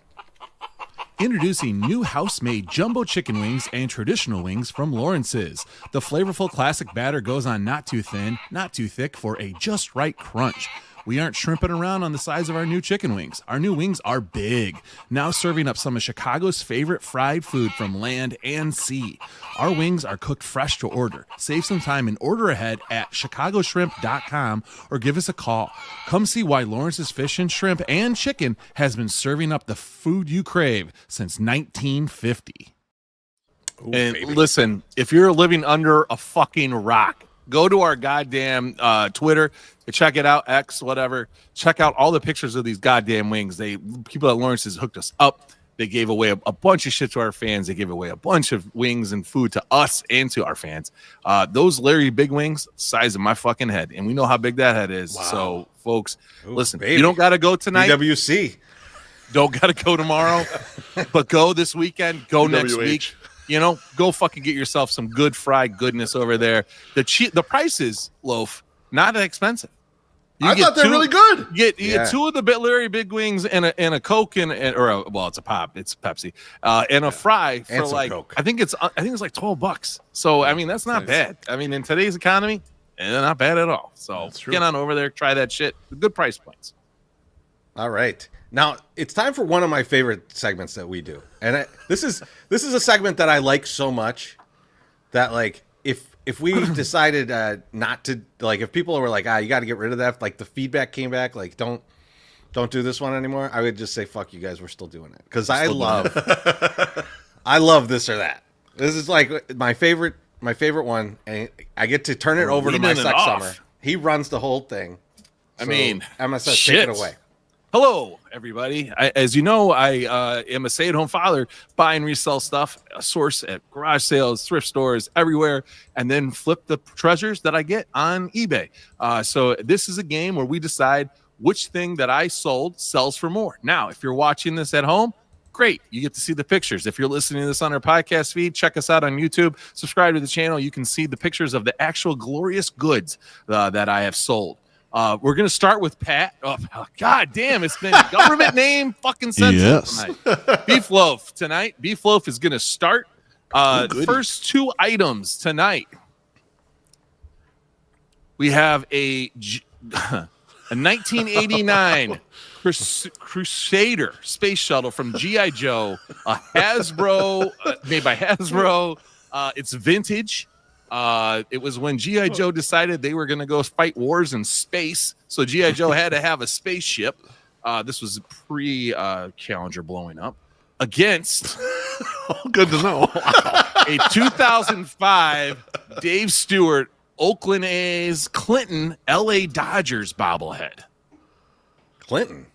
Introducing new house-made jumbo chicken wings and traditional wings from Lawrence's. The flavorful classic batter goes on not too thin, not too thick for a just right crunch. We aren't shrimping around on the size of our new chicken wings. Our new wings are big. Now serving up some of Chicago's favorite fried food from land and sea. Our wings are cooked fresh to order. Save some time and order ahead at chicagoshrimp.com or give us a call. Come see why Lawrence's Fish and Shrimp and Chicken has been serving up the food you crave since 1950. Ooh, and baby. Listen, if you're living under a fucking rock, go to our goddamn Twitter, check it out, X, whatever. Check out all the pictures of these goddamn wings. People at Lawrence's hooked us up. They gave away a bunch of shit to our fans. They gave away a bunch of wings and food to us and to our fans. Those Larry Big Wings, size of my fucking head. And we know how big that head is. Wow. So, folks, listen, baby. You don't got to go tonight. BWC. Don't got to go tomorrow. But go this weekend. Go next week. You know, go fucking get yourself some good fried goodness over there. The prices, Loaf, not that expensive. I thought they're really good. You get two of the Larry Big Wings and a Coke it's a pop, it's Pepsi, and a fry for like Coke. I think it's like $12. So I mean that's not bad. I mean in today's economy, not bad at all. So get on over there, try that shit. Good price points. All right. Now it's time for one of my favorite segments that we do, and this is a segment that I like so much that like if we decided not to, like if people were like you got to get rid of that, like the feedback came back like don't do this one anymore, I would just say fuck you guys, we're still doing it because I love this or that. This is like my favorite one, and I get to turn it over to my sex summer. He runs the whole thing. I mean, I'm gonna take it away. Hello, everybody. As you know, I am a stay-at-home father, buy and resell stuff, a source at garage sales, thrift stores, everywhere, and then flip the treasures that I get on eBay. So this is a game where we decide which thing that I sold sells for more. Now, if you're watching this at home, great. You get to see the pictures. If you're listening to this on our podcast feed, check us out on YouTube. Subscribe to the channel. You can see the pictures of the actual glorious goods that I have sold. We're going to start with Pat. Oh, God damn, it's been government name fucking sensitive tonight. Beef Loaf tonight. Beef Loaf is going to start. The first two items tonight. We have a 1989 Crusader space shuttle from G.I. Joe, a Hasbro, made by Hasbro. It's vintage. It was when G.I. Joe decided they were going to go fight wars in space. So G.I. Joe had to have a spaceship. This was pre-Challenger blowing up against good to know. A 2005 Dave Stewart, Oakland A's, Clinton, L.A. Dodgers bobblehead. Clinton?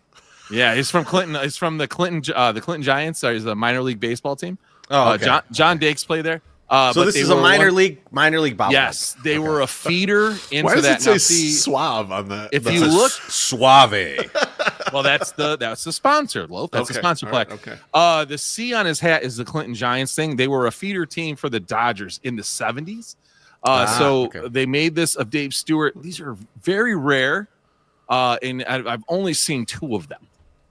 Yeah, he's from Clinton. He's from the Clinton Giants. He's the minor league baseball team. Oh, okay. John Dakes played there. So this is a minor league bobblehead. Yes, they were a feeder into Why does that. It say suave on the? If you look, suave. Well, that's the sponsor, Loaf. That's the sponsor plaque. Right, okay. The C on his hat is the Clinton Giants thing. They were a feeder team for the Dodgers in the 70s. They made this of Dave Stewart. These are very rare, and I've only seen two of them.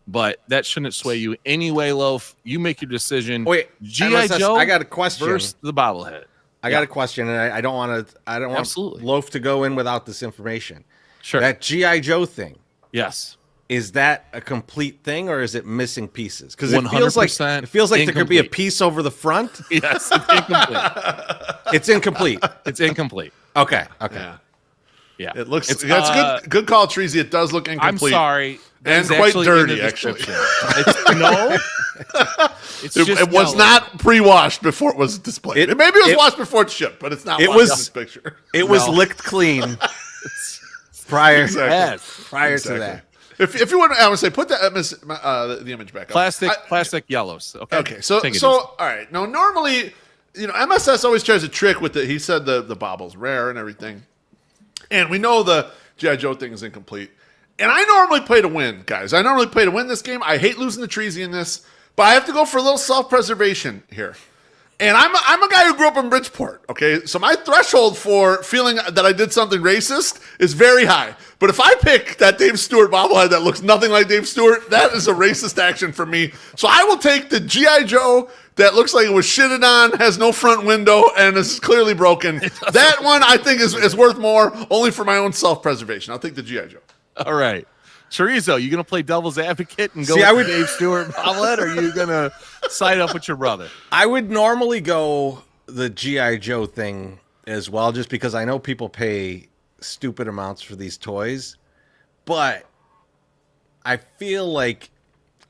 But that shouldn't sway you anyway, Loaf. You make your decision. Wait, G.I. Joe. I got a question. Versus the bobblehead. I got a question, and I don't want Loaf to go in without this information. Sure. That G.I. Joe thing. Yes. Is that a complete thing, or is it missing pieces? Because it feels like there could be a piece over the front. Yes, it's incomplete. It's incomplete. It's incomplete. Okay. Yeah. It looks. That's good. Good call, Treasy. It does look incomplete. I'm sorry. And quite dirty, actually. No. It was not pre-washed before it was displayed. Maybe it was washed before it shipped, but it's not washed in this picture. It was licked clean prior to that. If you want, I would say put the image back up. Plastic yellows. Okay. So all right. Now, normally, MSS always tries a trick with it. He said the bobble's rare and everything, and we know the G.I. Joe thing is incomplete. And I normally play to win, guys. I normally play to win this game. I hate losing the Treasy in this, but I have to go for a little self-preservation here. And I'm a guy who grew up in Bridgeport, okay? So my threshold for feeling that I did something racist is very high. But if I pick that Dave Stewart bobblehead that looks nothing like Dave Stewart, that is a racist action for me. So I will take the G.I. Joe that looks like it was shitted on, has no front window, and is clearly broken. That one I think is worth more only for my own self-preservation. I'll take the G.I. Joe. All right. Chorizo, you going to play devil's advocate and go with Dave Stewart bobblehead, or are you going to side up with your brother? I would normally go the G.I. Joe thing as well, just because I know people pay stupid amounts for these toys. But I feel like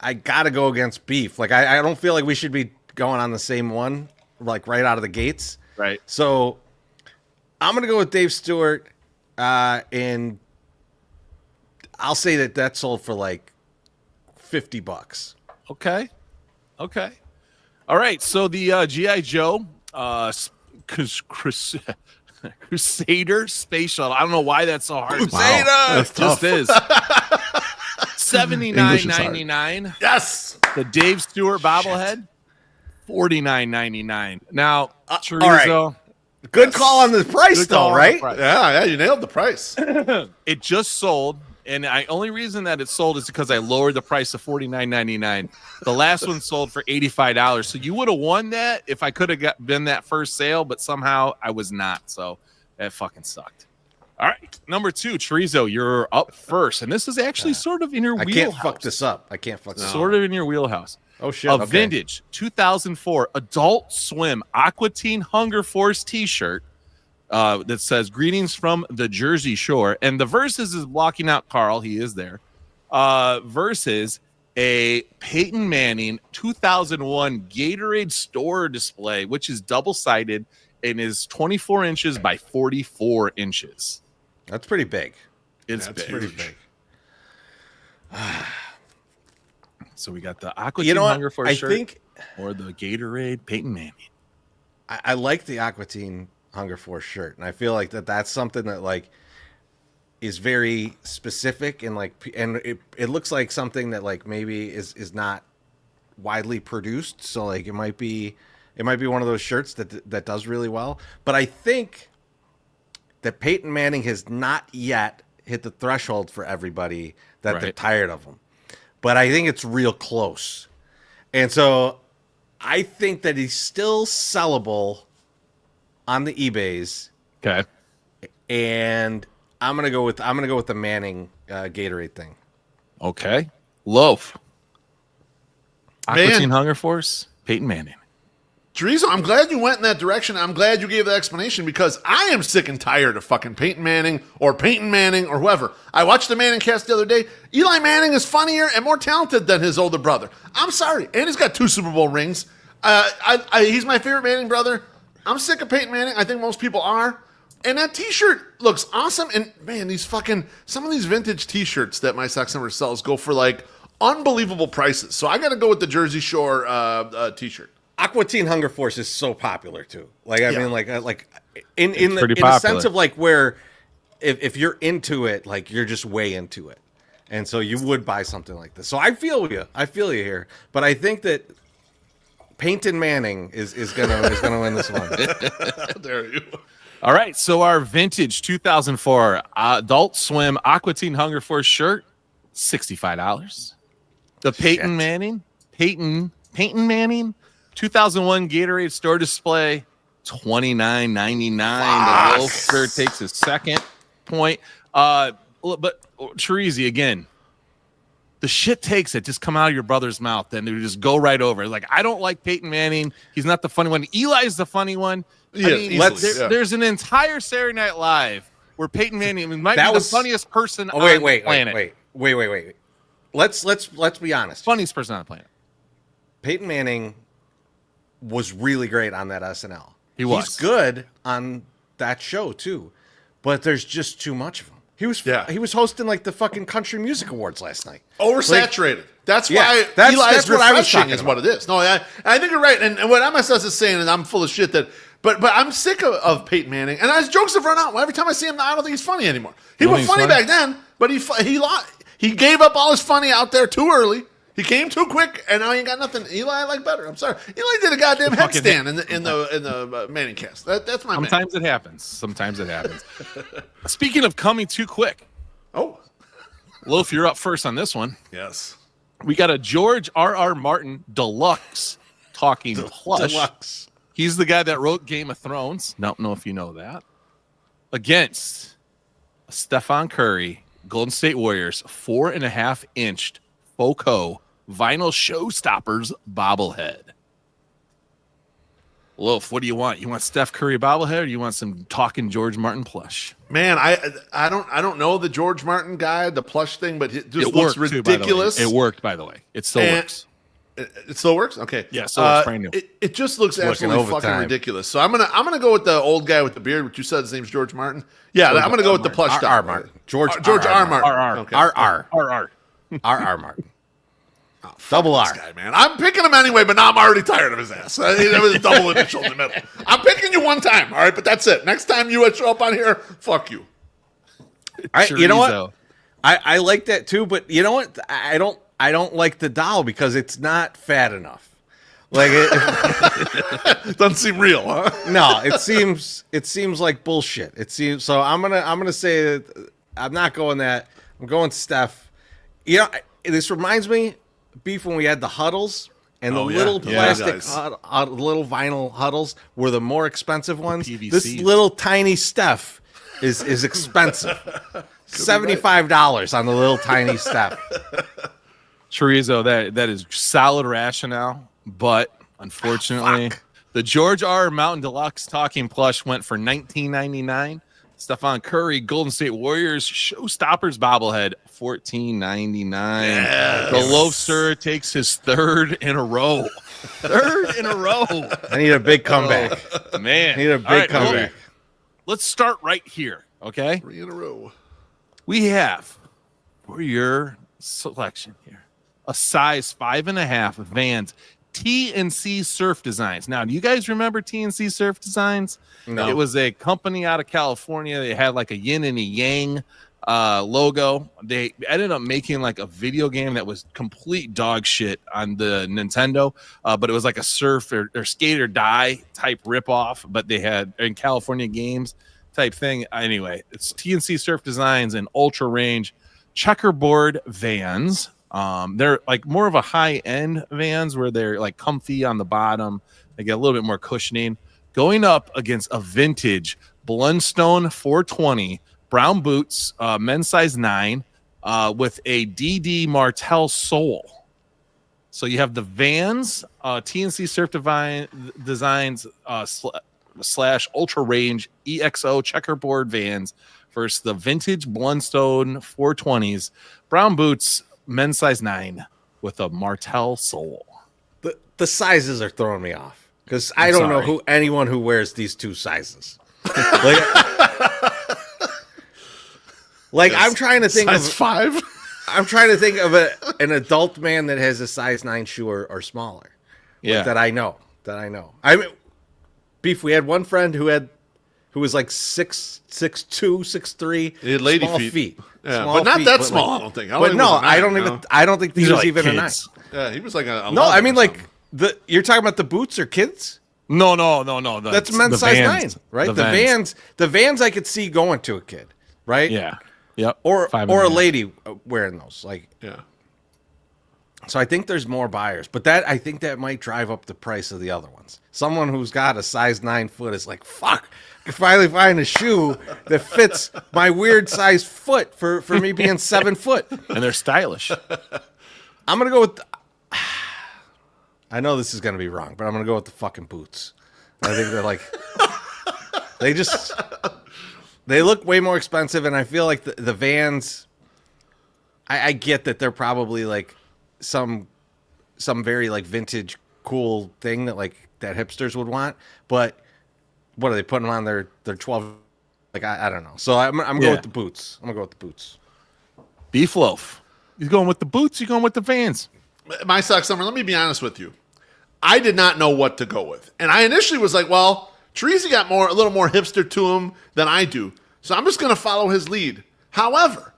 I got to go against beef. Like, I don't feel like we should be going on the same one, like, right out of the gates. Right. So I'm going to go with Dave Stewart, and I'll say that sold for like $50. Okay. All right. So the G.I. Joe Crusader space shuttle. I don't know why that's so hard. Crusader. It just is. $79.99. Yes. The Dave Stewart bobblehead. $49.99. Now, Chorizo. All right. Good call on the price, though, right? Yeah, you nailed the price. It just sold. And the only reason that it sold is because I lowered the price to $49.99. The last one sold for $85. So you would have won that if I could have been that first sale, but somehow I was not. So that fucking sucked. All right. Number 2, Chorizo, you're up first. And this is actually sort of in your wheelhouse. I can't fuck this up. Sort of in your wheelhouse. Oh, shit. A vintage 2004 Adult Swim Aqua Teen Hunger Force t-shirt. That says greetings from the Jersey Shore, and the verses is blocking out Carl. He is there. Versus a Peyton Manning 2001 Gatorade store display, which is double-sided and is 24 inches by 44 inches. That's pretty big. That's big. Pretty big. So we got the Aqua Teen Hunger Force shirt or the Gatorade Peyton Manning. I like the Aqua Teen Hunger Force shirt, and I feel like that's something that like is very specific, and it looks like something that like maybe is not widely produced, so like it might be one of those shirts that does really well. But I think that Peyton Manning has not yet hit the threshold for everybody that they're tired of him, but I think it's real close, and so I think that he's still sellable on the eBays. Okay. And I'm gonna go with the Manning Gatorade thing. Okay. Loaf. Aqua Teen Hunger Force, Peyton Manning. Chorizo, I'm glad you went in that direction. I'm glad you gave the explanation because I am sick and tired of fucking Peyton Manning or whoever. I watched the Manning cast the other day. Eli Manning is funnier and more talented than his older brother. I'm sorry. And he's got 2 Super Bowl rings. He's my favorite Manning brother. I'm sick of Peyton Manning. I think most people are. And that t-shirt looks awesome. And man, some of these vintage t-shirts that my Sox Number sells go for like unbelievable prices. So I got to go with the Jersey Shore t-shirt. Aqua Teen Hunger Force is so popular too. Like, I mean, in the sense of like where if you're into it, like you're just way into it. And so you would buy something like this. So I feel you here. But I think that Peyton Manning is gonna win this one. There you go. All right, so our vintage 2004 Adult Swim Aqua Teen Hunger Force shirt, $65. The Peyton Manning 2001 Gatorade store display, $29.99. The Wolf shirt takes his second point. But Chorizo again. The shit takes it just come out of your brother's mouth, then they just go right over. Like, I don't like Peyton Manning. He's not the funny one. Eli's the funny one. There's an entire Saturday Night Live where Peyton Manning might be the funniest person on the planet. Wait. let's be honest. Funniest person on the planet. Peyton Manning was really great on that SNL. He was. He's good on that show too, but there's just too much of him. He was hosting like the fucking Country Music Awards last night. Oversaturated. That's Yeah, why that's Eli's what I was refreshing talking is about. what it is. No, I think you're right. And what MSS is saying, and I'm full of shit that. But I'm sick of Peyton Manning, and his jokes have run out. Every time I see him now, I don't think he's funny anymore. He was funny back then, but he gave up all his funny out there too early. He came too quick, and now he ain't got nothing. Eli, I like better. I'm sorry. Eli did a goddamn headstand in the Manning cast. That's my man. Sometimes it happens. Speaking of coming too quick, Loaf, you're up first on this one. Yes. We got a George R.R. Martin Deluxe talking plush. Deluxe. He's the guy that wrote Game of Thrones. Don't know if you know that. Against Stephen Curry, Golden State Warriors, 4.5-inch Foco vinyl showstoppers bobblehead. Loaf, what do you want? You want Steph Curry bobblehead, or you want some talking George Martin plush? Man, I don't know the George Martin guy, the plush thing, but it just looks worked ridiculous. Too, by the way. It worked, by the way. It still works. It still works? Okay. Yeah, so it's brand new. It just looks absolutely fucking ridiculous. So I'm gonna go with the old guy with the beard, which you said his name's George Martin. Yeah, I'm gonna go with the plush R. style. Martin. George R. Martin. R. Okay. R. Martin. Double R. This guy, man. I'm picking him anyway, but now I'm already tired of his ass. There was a double initial in the middle. I'm picking you one time, all right, but that's it. Next time you show up on here, fuck you. You know what? I like that too, but you know what? I don't like the doll because it's not fat enough. Like it doesn't seem real, huh? No, it seems like bullshit. It seems so. I'm gonna say that I'm not going that. I'm going Steph. You know, this reminds me, Beef, when we had the huddles and the little plastic, little vinyl huddles were the more expensive ones. PVC. This little tiny Steph is expensive. $75 on the little tiny Steph. Chorizo, that is solid rationale, but unfortunately, the George R. Mountain Deluxe talking plush went for $19.99. Stephen Curry, Golden State Warriors Showstoppers bobblehead, $14.99. Yes. The Loafster takes his third in a row. I need a big comeback. Man, I need a big comeback. Well, let's start right here, okay? 3 in a row. We have, for your selection here, a size 5.5 Vans T&C Surf Designs. Now, do you guys remember T&C Surf Designs? No. It was a company out of California. They had like a yin and a yang logo. They ended up making like a video game that was complete dog shit on the Nintendo, but it was like a surf or skate or die type ripoff, but they had in California games type thing. Anyway, it's T&C Surf Designs and ultra range checkerboard Vans. They're like more of a high-end Vans where they're like comfy on the bottom. They get a little bit more cushioning. Going up against a vintage Blundstone 420 brown boots, men's size 9, with a DD Martell sole. So you have the Vans T&C Surf Designs / ultra range EXO checkerboard Vans versus the vintage Blundstone 420s brown boots, men's size 9 with a Martell sole. The sizes are throwing me off because I don't know anyone who wears these two sizes. Like I'm trying to think size of 5. I'm trying to think of an adult man that has a size 9 shoe or smaller. Yeah, that I know. I mean, Beef. We had one friend who was like 6'2", 6'3". He had lady small feet. Yeah, Small but not feet, that but small. like, I don't think. I don't think he was even kids. a 9. Yeah, he was like a. No, I mean like you're talking about the boots or kids? No. That's men's size Vans. 9, right? The Vans I could see going to a kid, right? Yeah. Yep. Or 5.5. a lady wearing those, like. Yeah. So I think there's more buyers, but I think that might drive up the price of the other ones. Someone who's got a size 9 foot is like, fuck, I can finally find a shoe that fits my weird size foot for me being 7 foot. And they're stylish. I'm going to go with, I know this is going to be wrong, but I'm going to go with the fucking boots. I think they're like, they look way more expensive, and I feel like the Vans, I get that they're probably like some very like vintage cool thing that hipsters would want, but what are they putting on their 12? Like I don't know. So I'm going with the boots. I'm gonna go with the boots. Beef loaf. You going with the boots? You going with the Vans? My Sock Summer. Let me be honest with you. I did not know what to go with, and I initially was like, well, Teresi got a little more hipster to him than I do, so I'm just gonna follow his lead. However,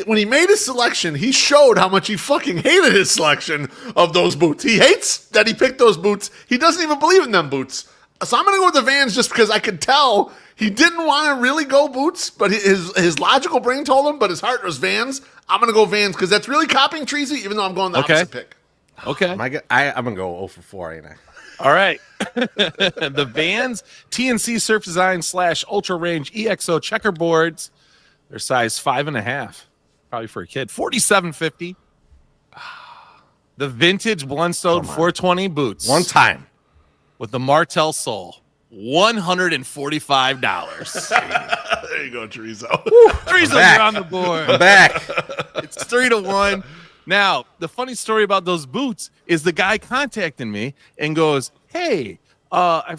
when he made his selection, he showed how much he fucking hated his selection of those boots. He hates that he picked those boots. He doesn't even believe in them boots. So I'm going to go with the Vans just because I could tell he didn't want to really go boots, but his logical brain told him, but his heart was Vans. I'm going to go Vans because that's really copying Treasy, even though I'm going the opposite pick. Okay. I'm going to go 0 for 4, ain't I? All right. The Vans TNC Surf Design / Ultra Range EXO checkerboards. They're size 5.5. Probably for a kid. $47.50. The vintage Blundstone 420 boots. One time. With the Martell sole. $145. There you go, Chorizo. Chorizo, you're on the board. I'm back. It's 3-1. Now, the funny story about those boots is the guy contacted me and goes, hey, I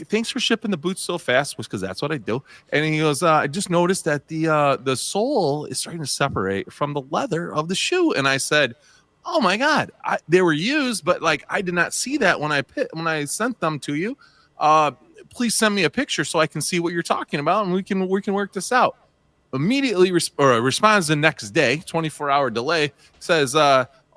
thanks for shipping the boots so fast, because that's what I do. And he goes, I just noticed that the sole is starting to separate from the leather of the shoe. And I said, oh my God, they were used, but like I did not see that when I sent them to you. Please send me a picture so I can see what you're talking about, and we can work this out. Immediately responds the next day, 24-hour delay, says,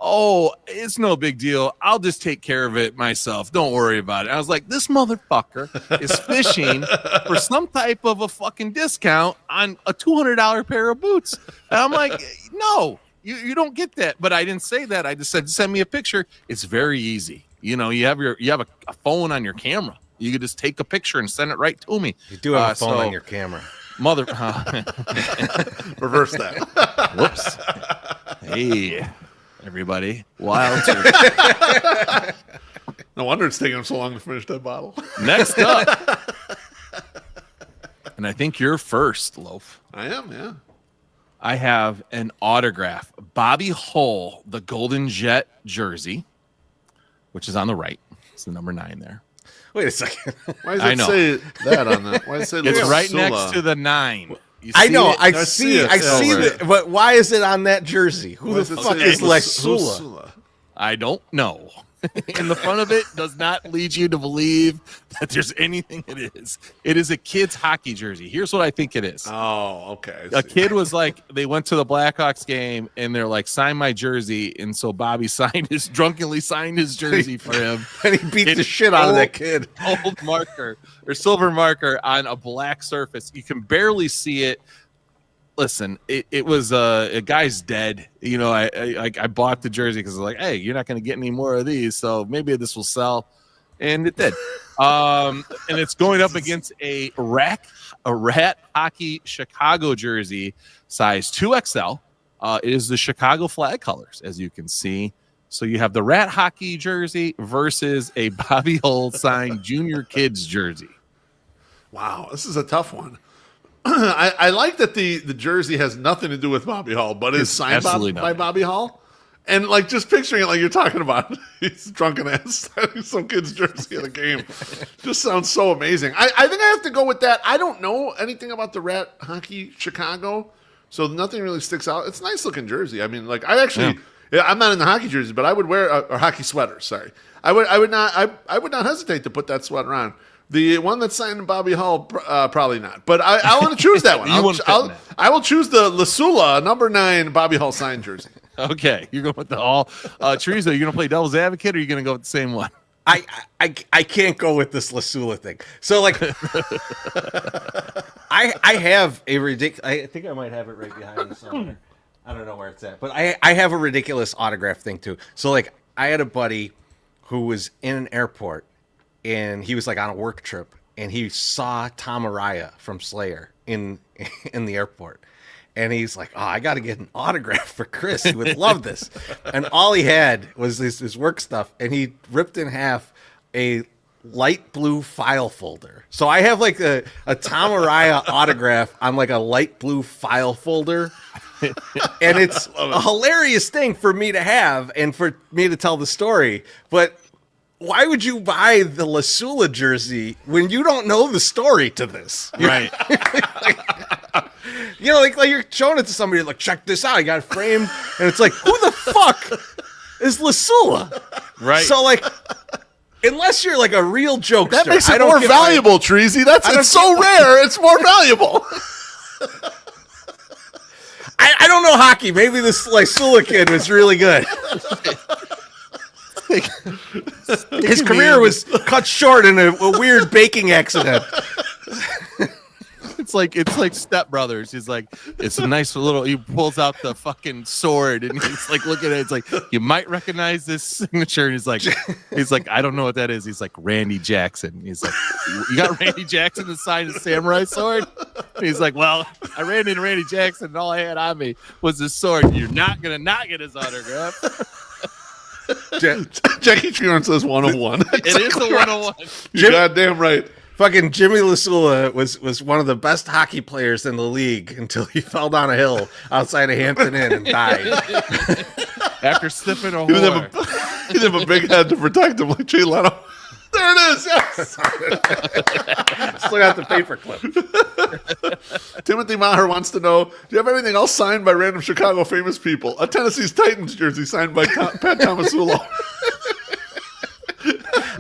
oh, it's no big deal. I'll just take care of it myself. Don't worry about it. I was like, this motherfucker is fishing for some type of a fucking discount on a $200 pair of boots. And I'm like, no, you don't get that. But I didn't say that. I just said, send me a picture. It's very easy. You know, you have a phone on your camera. You could just take a picture and send it right to me. You do have a phone on your camera. Reverse that. Whoops. Hey, everybody. Wild. No wonder it's taking him so long to finish that bottle. Next up. And I think you're first, Loaf. I am, yeah. I have an autograph. Bobby Hull, the Golden Jet jersey, which is on the right. It's the number 9 there. Wait a second. Why does it say that on that? Why does it say it's right Sula? next to the 9. I know. It? I see it. But why is it on that jersey? Who the fuck is Sula? I don't know. And the front of it does not lead you to believe that there's anything it is. It is a kid's hockey jersey. Here's what I think it is. Oh, okay. A kid was like, they went to the Blackhawks game and they're like, sign my jersey. And so Bobby drunkenly signed his jersey for him. And he beat the shit out of that kid. Old marker or silver marker on a black surface. You can barely see it. Listen, it was a guy's dead. You know, I bought the jersey because I was like, hey, you're not going to get any more of these, so maybe this will sell, and it did. And it's going up against a rat hockey Chicago jersey, size 2XL. It is the Chicago flag colors, as you can see. So you have the rat hockey jersey versus a Bobby Hull signed junior kids jersey. Wow, this is a tough one. I like that the jersey has nothing to do with Bobby Hull, but is signed by Bobby Hull. And like just picturing it like you're talking about, he's drunken ass some kid's jersey at a game. Just sounds so amazing. I think I have to go with that. I don't know anything about the Rat Hockey Chicago, so nothing really sticks out. It's a nice looking jersey. I mean, like I'm not in the hockey jersey, but I would wear or hockey sweater. Sorry, I would not hesitate to put that sweater on. The one that's signed Bobby Hull, probably not. But I want to choose that one. I will choose the Lasula number 9 Bobby Hull signed jersey. Okay, you're going with the Hull. Teresa, you're going to play devil's advocate, or are you going to go with the same one? I can't go with this Lasula thing. So like, I have a ridiculous. I think I might have it right behind me somewhere. I don't know where it's at, but I have a ridiculous autograph thing too. So like, I had a buddy who was in an airport. And he was like on a work trip, and he saw Tom Araya from Slayer in the airport, and he's like, "Oh, I got to get an autograph for Chris. He would love this." And all he had was his work stuff, and he ripped in half a light blue file folder. So I have like a Tom Araya autograph on like a light blue file folder. And it's a hilarious thing for me to have and for me to tell the story. But why would you buy the Lasula jersey when you don't know the story to this? Right. You know, like you're showing it to somebody, like, check this out. I got it framed. And it's like, who the fuck is Lasula? Right. So, like, unless you're like a real jokester, That makes I it don't more get valuable, Treasy. It's so rare. It's more valuable. I don't know hockey. Maybe this Lasula kid was really good. His career was cut short in a weird baking accident. It's like Step Brothers. He's like, it's a nice little. He pulls out the fucking sword and he's like, look at it. It's like, you might recognize this signature. And he's like, I don't know what that is. He's like, Randy Jackson. He's like, you got Randy Jackson to sign his samurai sword? And he's like, well, I ran into Randy Jackson and all I had on me was this sword. You're not gonna not get his autograph. Jackie Treeman says 101. It is the 101. You're goddamn right. Fucking Jimmy Lasula was one of the best hockey players in the league until he fell down a hill outside of Hampton Inn and died. After sniffing a He didn't whore. he didn't have a big head to protect him like Jay Leno. There it is. Yes. Still got the paperclip. Timothy Maher wants to know, do you have anything else signed by random Chicago famous people? A Tennessee's Titans jersey signed by Pat Tomasulo.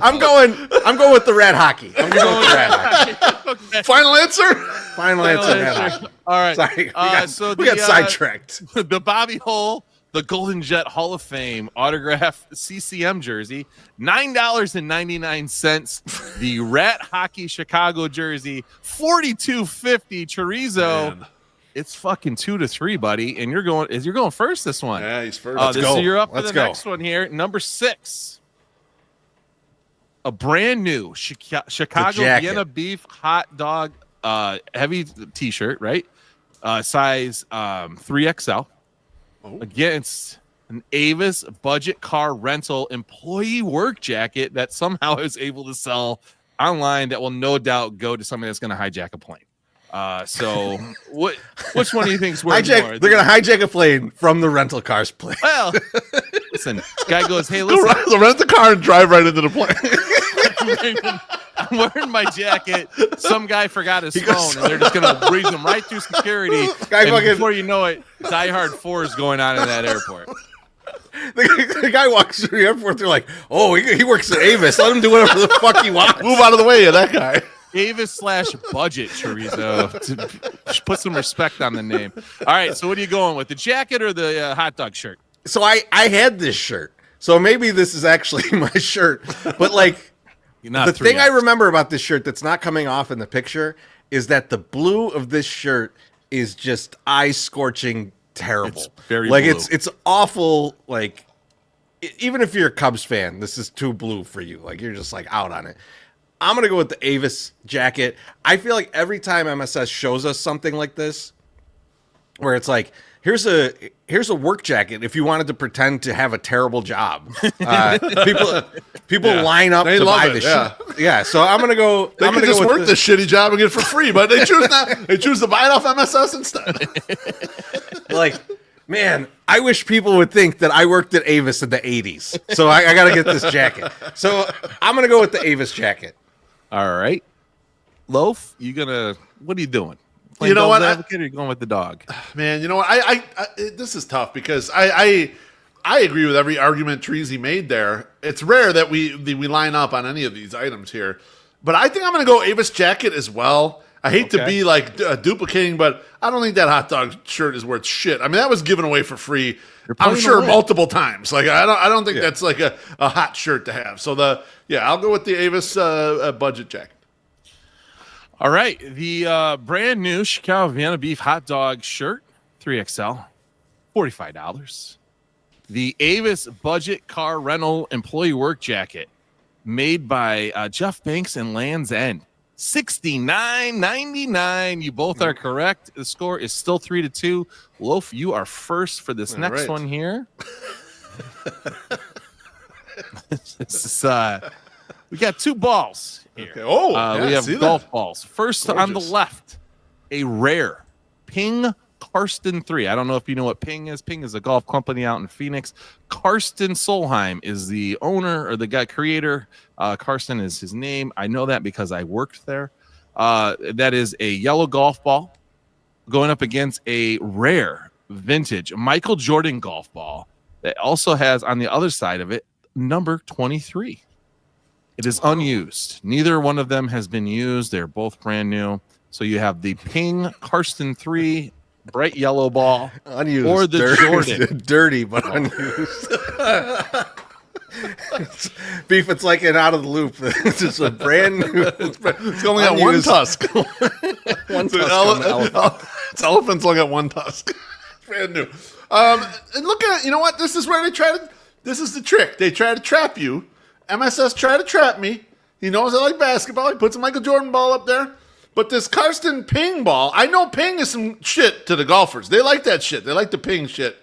I'm going with the red hockey. I'm going with the red hockey. Okay. Final answer? Final answer, red hockey. All right. Sorry, we got sidetracked. The Bobby Hull, the Golden Jet Hall of Fame autograph CCM jersey, $9.99. The Rat Hockey Chicago jersey, $42.50. Chorizo. Man. It's fucking 2-3, buddy. And you're going first this one. Yeah, he's first. So you're up for the next one here. Number 6. A brand new Chicago Vienna beef hot dog heavy t-shirt, right? Size 3XL. Against an Avis budget car rental employee work jacket that somehow is able to sell online that will no doubt go to somebody that's going to hijack a plane. So which one do you think is worth more? They're going to hijack a plane from the rental car's plane. Well, listen, guy goes, hey, listen. They'll rent the car and drive right into the plane. I'm wearing my jacket. Some guy forgot his phone, and they're just going to breeze him right through security. And before you know it, Die Hard 4 is going on in that airport. The guy walks through the airport. They're like, oh, he works at Avis. Let him do whatever the fuck he wants. Move out of the way of that guy. Avis/budget chorizo. To put some respect on the name. All right, so what are you going with? The jacket or the hot dog shirt? So I had this shirt. So maybe this is actually my shirt. But like the thing I remember about this shirt that's not coming off in the picture is that the blue of this shirt is just eye-scorching terrible. It's very like blue. it's awful. Like even if you're a Cubs fan, this is too blue for you. Like you're just like out on it. I'm going to go with the Avis jacket. I feel like every time MSS shows us something like this, where it's like, here's a work jacket if you wanted to pretend to have a terrible job. People line up to buy the shit. Yeah, so I'm going to go. They could just work this shitty job and get it for free, but they choose not. They choose to buy it off MSS instead. Like, man, I wish people would think that I worked at Avis in the 80s. So I got to get this jacket. So I'm going to go with the Avis jacket. All right. Loaf, what are you doing? You know what? Advocate, or you going with the dog? Man, you know what? I this is tough because I agree with every argument Treasy made there. It's rare that we line up on any of these items here, but I think I'm going to go Avis jacket as well. I hate to be like duplicating, but I don't think that hot dog shirt is worth shit. I mean, that was given away for free. I'm sure multiple times. Like I don't think that's like a hot shirt to have. So I'll go with the Avis budget jacket. All right, the brand new Chicago Vienna beef hot dog shirt, 3XL, $45. The Avis budget car rental employee work jacket, made by Jeff Banks and Land's End, $69.99. You both are correct. The score is still 3-2. Loaf, you are first for this next one here. This is, we got two balls here. Okay. We have golf balls. First on the left, a rare ping Karsten 3. I don't know if you know what Ping is. Ping is a golf company out in Phoenix. Karsten Solheim is the owner or the guy creator. Karsten is his name. I know that because I worked there. That is a yellow golf ball going up against a rare vintage Michael Jordan golf ball that also has on the other side of it number 23. It is unused. Neither one of them has been used. They're both brand new. So you have the Ping Karsten 3 bright yellow ball Unused. or the Jordan. Dirty, but unused. Beef, it's like an out of the loop. It's just a brand new. It's only got one tusk. One tusk on the elephant. It's elephant's only got one tusk. Brand new. And look at it. You know what? This is where they try to. This is the trick. They try to trap you. MSS tried to trap me. He knows I like basketball. He puts a Michael Jordan ball up there. But this Karsten Ping ball, I know Ping is some shit to the golfers. They like that shit. They like the Ping shit.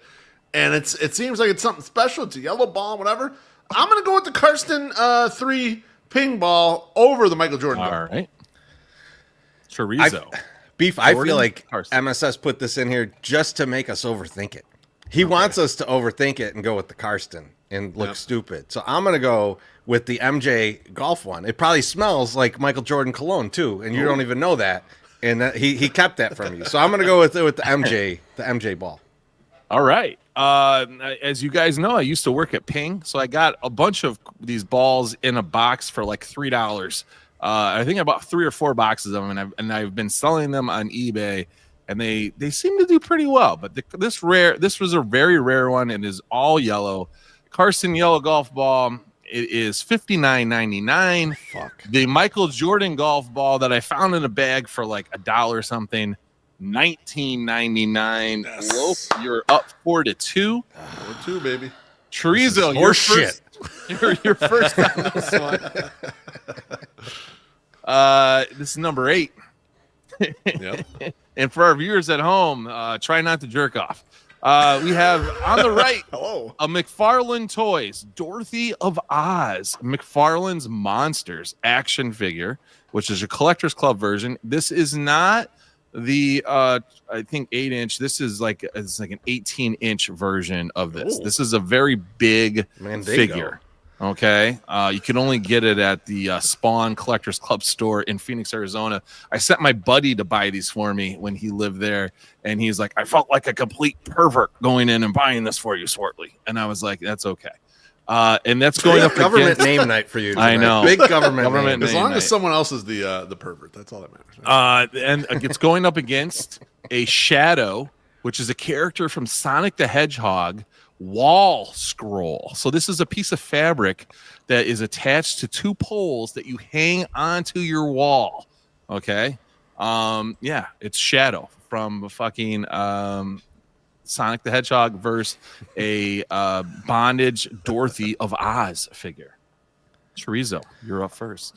And it seems like it's something special. It's a yellow ball, whatever. I'm going to go with the Karsten 3 Ping ball over the Michael Jordan ball. All right. Chorizo. Beef, I Jordan feel like Karsten. MSS put this in here just to make us overthink it. He wants us to overthink it and go with the Karsten and look stupid. So I'm going to go with the MJ golf one. It probably smells like Michael Jordan cologne too, and you don't even know that. And he kept that from you. So I'm going to go with the MJ ball. All right. As you guys know, I used to work at Ping, so I got a bunch of these balls in a box for like $3. I think I bought 3 or 4 boxes of them, and I've been selling them on eBay, and they seem to do pretty well. But this was a very rare one, and is all yellow. Karsten yellow golf ball. It is $59.99. Fuck. The Michael Jordan golf ball that I found in a bag for like $1 something. $19.99. Yes. Wolf, you're up 4-2. 4-2, baby. Chorizo, More shit. You're first on this one. This is number 8. Yep. And for our viewers at home, try not to jerk off. We have on the right a McFarlane Toys Dorothy of Oz, McFarlane's Monsters action figure, which is a collector's club version. This is not the I think 8-inch. This is like an 18-inch version of this. Ooh. This is a very big figure. Okay, you can only get it at the Spawn Collectors Club store in Phoenix, Arizona. I sent my buddy to buy these for me when he lived there, and he's like, "I felt like a complete pervert going in and buying this for you, Swartley." And I was like, "That's okay." And that's going up government against name night for you tonight. I know. Big government name. As long night. as someone else is the pervert, that's all that matters. And it's going up against a Shadow, which is a character from Sonic the Hedgehog wall scroll. So this is a piece of fabric that is attached to 2 poles that you hang onto your wall. Okay. Yeah, it's Shadow from fucking Sonic the Hedgehog versus a bondage Dorothy of Oz figure. Chorizo, you're up first.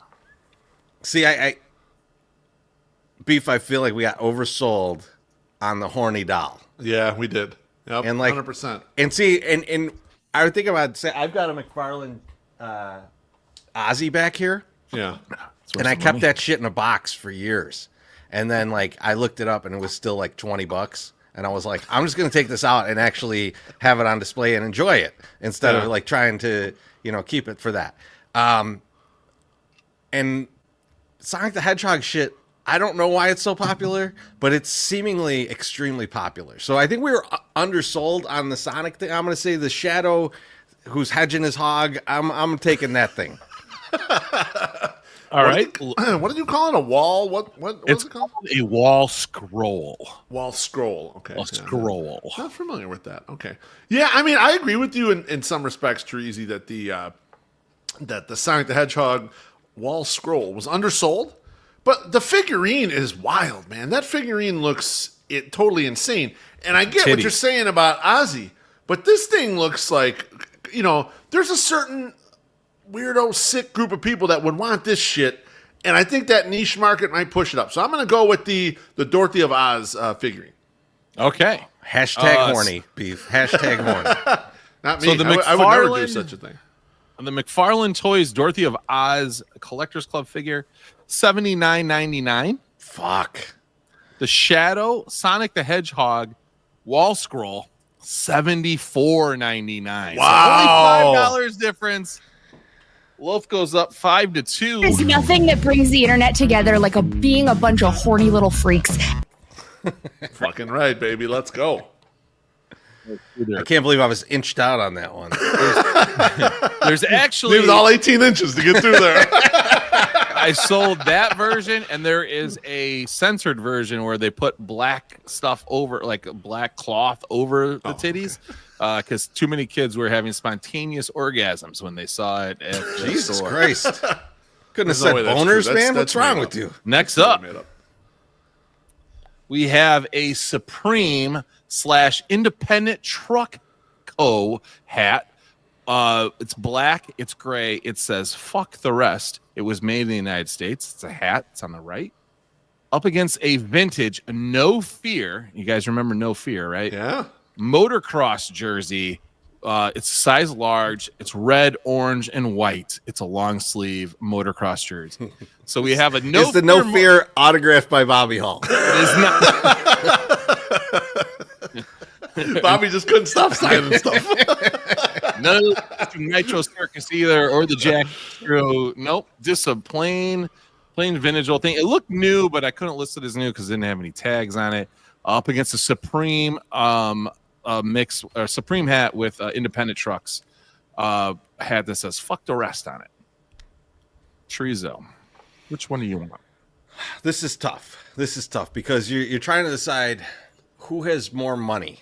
See, I Beef, I feel like we got oversold on the horny doll. Yeah, we did. Yep, And like 100%. And see, and I would think about say I've got a McFarlane Ozzy back here, Yeah. and I kept that shit in a box for years. And then like I looked it up, and it was still like $20. And I was like, I'm just gonna take this out and actually have it on display and enjoy it instead of like trying to keep it for that. And Sonic the Hedgehog shit, I don't know why it's so popular, but it's seemingly extremely popular. So I think we were undersold on the Sonic thing. I'm going to say the Shadow who's hedging his hog. I'm taking that thing. All right. What did you call it? A wall? What's it called? A wall scroll. Wall scroll. Okay. A scroll. Not familiar with that. Okay. Yeah, I mean, I agree with you in some respects, Treasy, that the Sonic the Hedgehog wall scroll was undersold. But the figurine is wild, man. That figurine looks totally insane. And I get what you're saying about Ozzy, but this thing looks like, there's a certain weirdo, sick group of people that would want this shit. And I think that niche market might push it up. So I'm going to go with the Dorothy of Oz figurine. Okay. Hashtag horny, Beef. Hashtag horny. Not me. So the I would never do such a thing. The McFarlane Toys Dorothy of Oz Collectors Club figure, $79.99. Fuck. The Shadow Sonic the Hedgehog wall scroll, $74.99. Wow. So only $5 difference. Loaf goes up 5-2. There's nothing that brings the internet together like being a bunch of horny little freaks. Fucking right, baby. Let's go. I can't believe I was inched out on that one. There's actually It was all 18 inches to get through there. I sold that version, and there is a censored version where they put black stuff over, like a black cloth over the titties, because too many kids were having spontaneous orgasms when they saw it at the Jesus store. Christ. Couldn't have There's no said way that's boners, true. man. That's What's wrong made with you? Next up, Made up. we have a Supreme / Independent Truck Co. hat. It's black, it's gray. It says "fuck the rest." It was made in the United States. It's a hat. It's on the right. Up against a vintage No Fear. You guys remember No Fear, right? Yeah. Motocross jersey. It's size large. It's red, orange, and white. It's a long sleeve motocross jersey. So we have a No It's the No Fear autographed by Bobby Hall. It is not. Bobby just couldn't stop signing stuff. No Nitro Circus either, or the Jack Screw. Nope, just a plain vintage old thing. It looked new, but I couldn't list it as new because it didn't have any tags on it. Up against a Supreme mix or Supreme hat with independent trucks. Hat that says "fuck the rest" on it. Chorizo, which one do you want? This is tough. This is tough because you're trying to decide who has more money.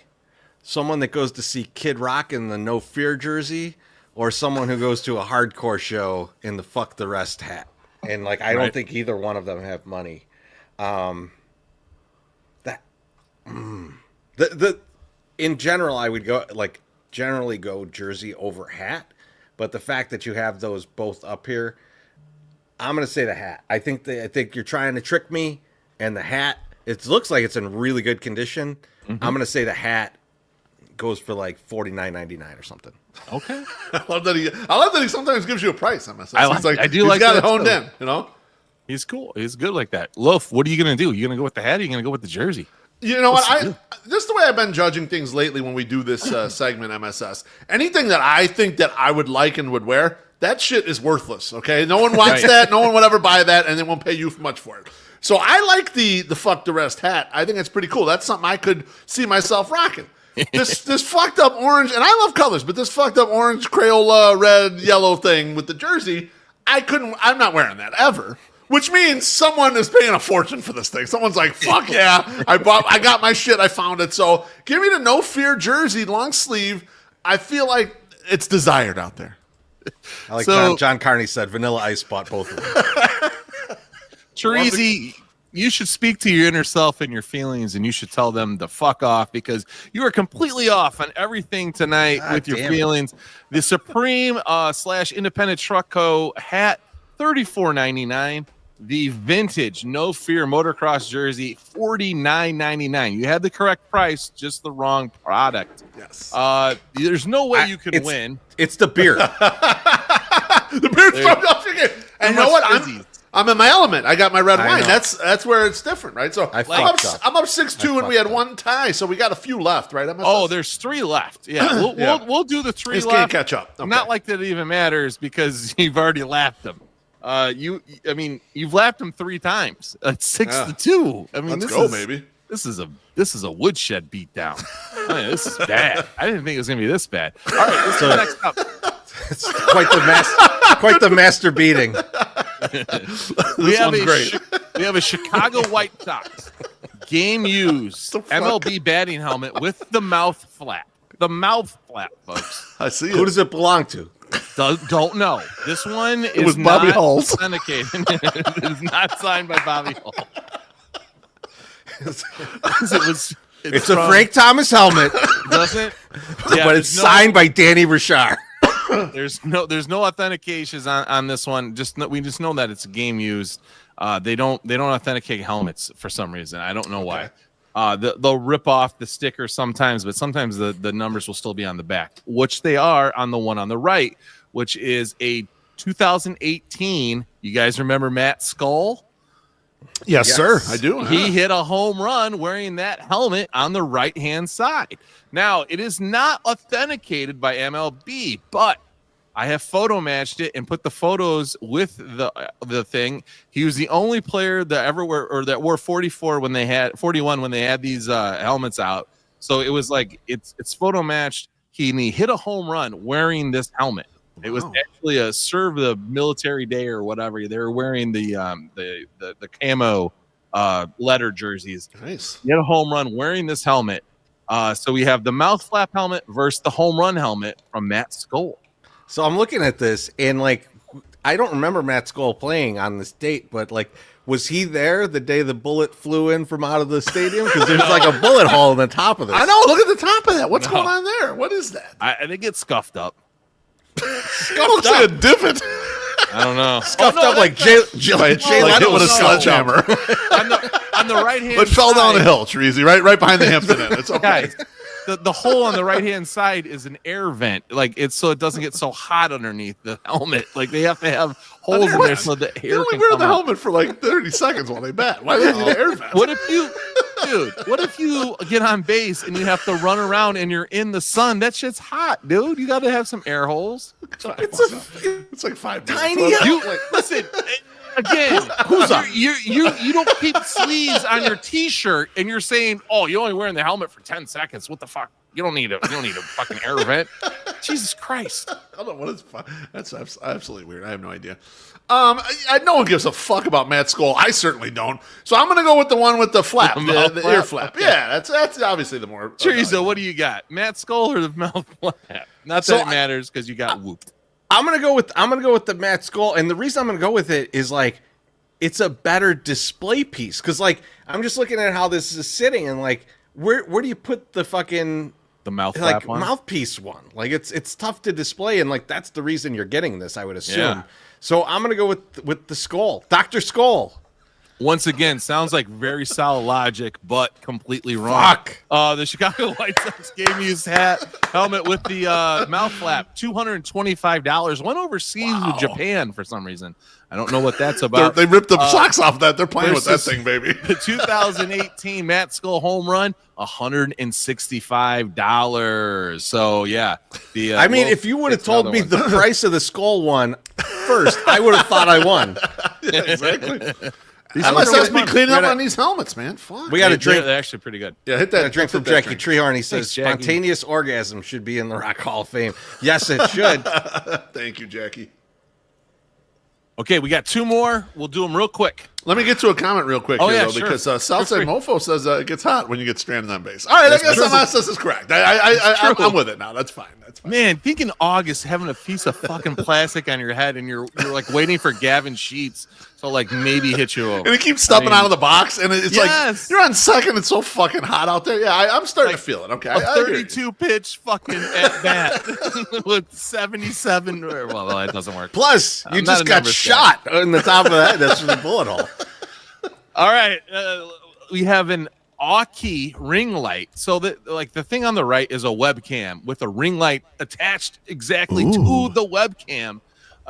Someone that goes to see Kid Rock in the No Fear jersey, or someone who goes to a hardcore show in the "fuck the rest" hat. And like, I don't think either one of them have money. In general, I would generally go jersey over hat, but the fact that you have those both up here, I'm going to say the hat. I think you're trying to trick me, and the hat, it looks like it's in really good condition. Mm-hmm. I'm going to say the hat goes for like $49.99 or something. Okay. I love that he sometimes gives you a price. I do like got that it honed too. in, you know? He's cool. He's good like that. Loaf, what are you going to do? You going to go with the hat, or are you going to go with the jersey? You know what? Just the way I've been judging things lately when we do this segment, MSS, anything that I think that I would like and would wear, that shit is worthless, okay? No one wants that. No one would ever buy that, and they won't pay you much for it. So I like the "fuck the rest" hat. I think it's pretty cool. That's something I could see myself rocking. This fucked up orange, and I love colors, but this fucked up orange, Crayola, red, yellow thing with the jersey, I'm not wearing that ever. Which means someone is paying a fortune for this thing. Someone's like, fuck yeah, I got my shit, I found it. So give me the No Fear jersey, long sleeve. I feel like it's desired out there. I like John Carney said, Vanilla Ice bought both of them. Chorizy, you should speak to your inner self and your feelings, and you should tell them to fuck off, because you are completely off on everything tonight with your feelings. The Supreme / Independent Truck Co. hat, $34.99. The vintage No Fear motocross jersey, $49.99. You had the correct price, just the wrong product. Yes. There's no way you can win. It's the beer. The beer's thrown off again. And you know what? I'm in my element. I got my red wine. That's where it's different, right? So I'm up 6-2, and we had one tie, so we got a few left, right? There's 3 left. Yeah, we'll do the 3 left. Can't catch up. Okay. Not like that even matters, because you've already lapped them. You've lapped them 3 times. It's 6-2. I mean, let's go, baby. This is a woodshed beatdown. I mean, this is bad. I didn't think it was gonna be this bad. All right, let's go next up. It's quite the master beating. We have a Chicago White Sox game used MLB batting helmet with the mouth flap. The mouth flap, folks. I see. Who does it belong to? Don't know. This one is was Bobby not Hull's. authenticated. It is not signed by Bobby Hull. It's a Frank Thomas helmet, doesn't? Yeah, but it's signed by Danny Richard. There's no authentications on this one. We just know that it's a game used. They don't authenticate helmets for some reason. I don't know why. They'll rip off the sticker sometimes, but sometimes the numbers will still be on the back, which they are on the one on the right, which is a 2018. You guys remember Matt Skull? Yes, sir. I do. He hit a home run wearing that helmet on the right-hand side. Now, it is not authenticated by MLB, but I have photo matched it and put the photos with the thing. He was the only player that ever wore 41 when they had these helmets out. So it was like it's photo matched. He hit a home run wearing this helmet. It was actually a serve the military day or whatever. They were wearing the camo letter jerseys. Nice. He had a home run wearing this helmet. So we have the mouth flap helmet versus the home run helmet from Matt Skoll. So I'm looking at this, and like, I don't remember Matt Skoll playing on this date, but like, was he there the day the bullet flew in from out of the stadium? Because there's like a bullet hole in the top of this. I know. Look at the top of that. What's going on there? What is that? I think it's scuffed up. Looks like a divot. I don't know. Scuffed up like Jay Leno with a sledgehammer. on the right hand. It fell down a hill, Treasy, right behind the Hampton Inn. It's okay. Guys, the hole on the right hand side is an air vent. Like it's so it doesn't get so hot underneath the helmet. Like they have to have holes in there so the air They only can wear come the out. helmet for like 30 seconds while they bat. Why do they need an air vent? What if you get on base and you have to run around and you're in the sun? That shit's hot, dude. You got to have some air holes. It's like 5 Tiny minutes. You listen again. Who's up? You don't keep sleeves on your T-shirt, and you're saying, "Oh, you're only wearing the helmet for 10 seconds." What the fuck? You don't need a fucking air vent. Jesus Christ! I don't know what is fun. That's absolutely weird. I have no idea. No one gives a fuck about Matt Skoll. I certainly don't. So I'm going to go with the one with the flap, the ear flap. Yeah, that's obviously the more. Teresa, what do you got? Matt Skoll or the mouth flap? Not that it matters because you got whooped. I'm gonna go with the Matt Skoll, and the reason I'm gonna go with it is like it's a better display piece because like I'm just looking at how this is sitting and like where do you put the fucking mouth flap one? Mouthpiece one? Like it's tough to display, and like that's the reason you're getting this, I would assume. Yeah. So I'm gonna go with the Skoll, Dr. Skoll. Once again, sounds like very solid logic, but completely wrong. Fuck. The Chicago White Sox gave me his helmet with the mouth flap, $225. Went overseas with Japan for some reason. I don't know what that's about. They ripped the socks off that. They're playing with that thing, baby. The 2018 Matt Skoll home run, $165. So yeah, I mean, if you would have told me the price of the Skoll one first, I would have thought I won. Yeah, exactly. I must have been cleaning up on these helmets, man. Fuck. We got a drink. They're actually pretty good. Yeah, hit that. A drink from Jackie Treehorn. He says, Thanks, Jackie. spontaneous orgasm should be in the Rock Hall of Fame. Yes, it should. Thank you, Jackie. Okay, we got two more. We'll do them real quick. Let me get to a comment real quick here, though, sure. because Southside Mofo says it gets hot when you get stranded on base. All right, I guess this is correct. I'm with it now. That's fine. Man, think in August having a piece of fucking plastic on your head and you're like waiting for Gavin Sheets to like maybe hit you over. And it keeps stepping out of the box, and it's like you're on second. It's so fucking hot out there. Yeah, I'm starting to feel it. Okay, a 32 pitch fucking at bat with 77. Well, that doesn't work. Plus, you just got shot in the top of the head. That's the bullet hole. All right, we have an Aukey ring light. So the thing on the right is a webcam with a ring light attached exactly to the webcam.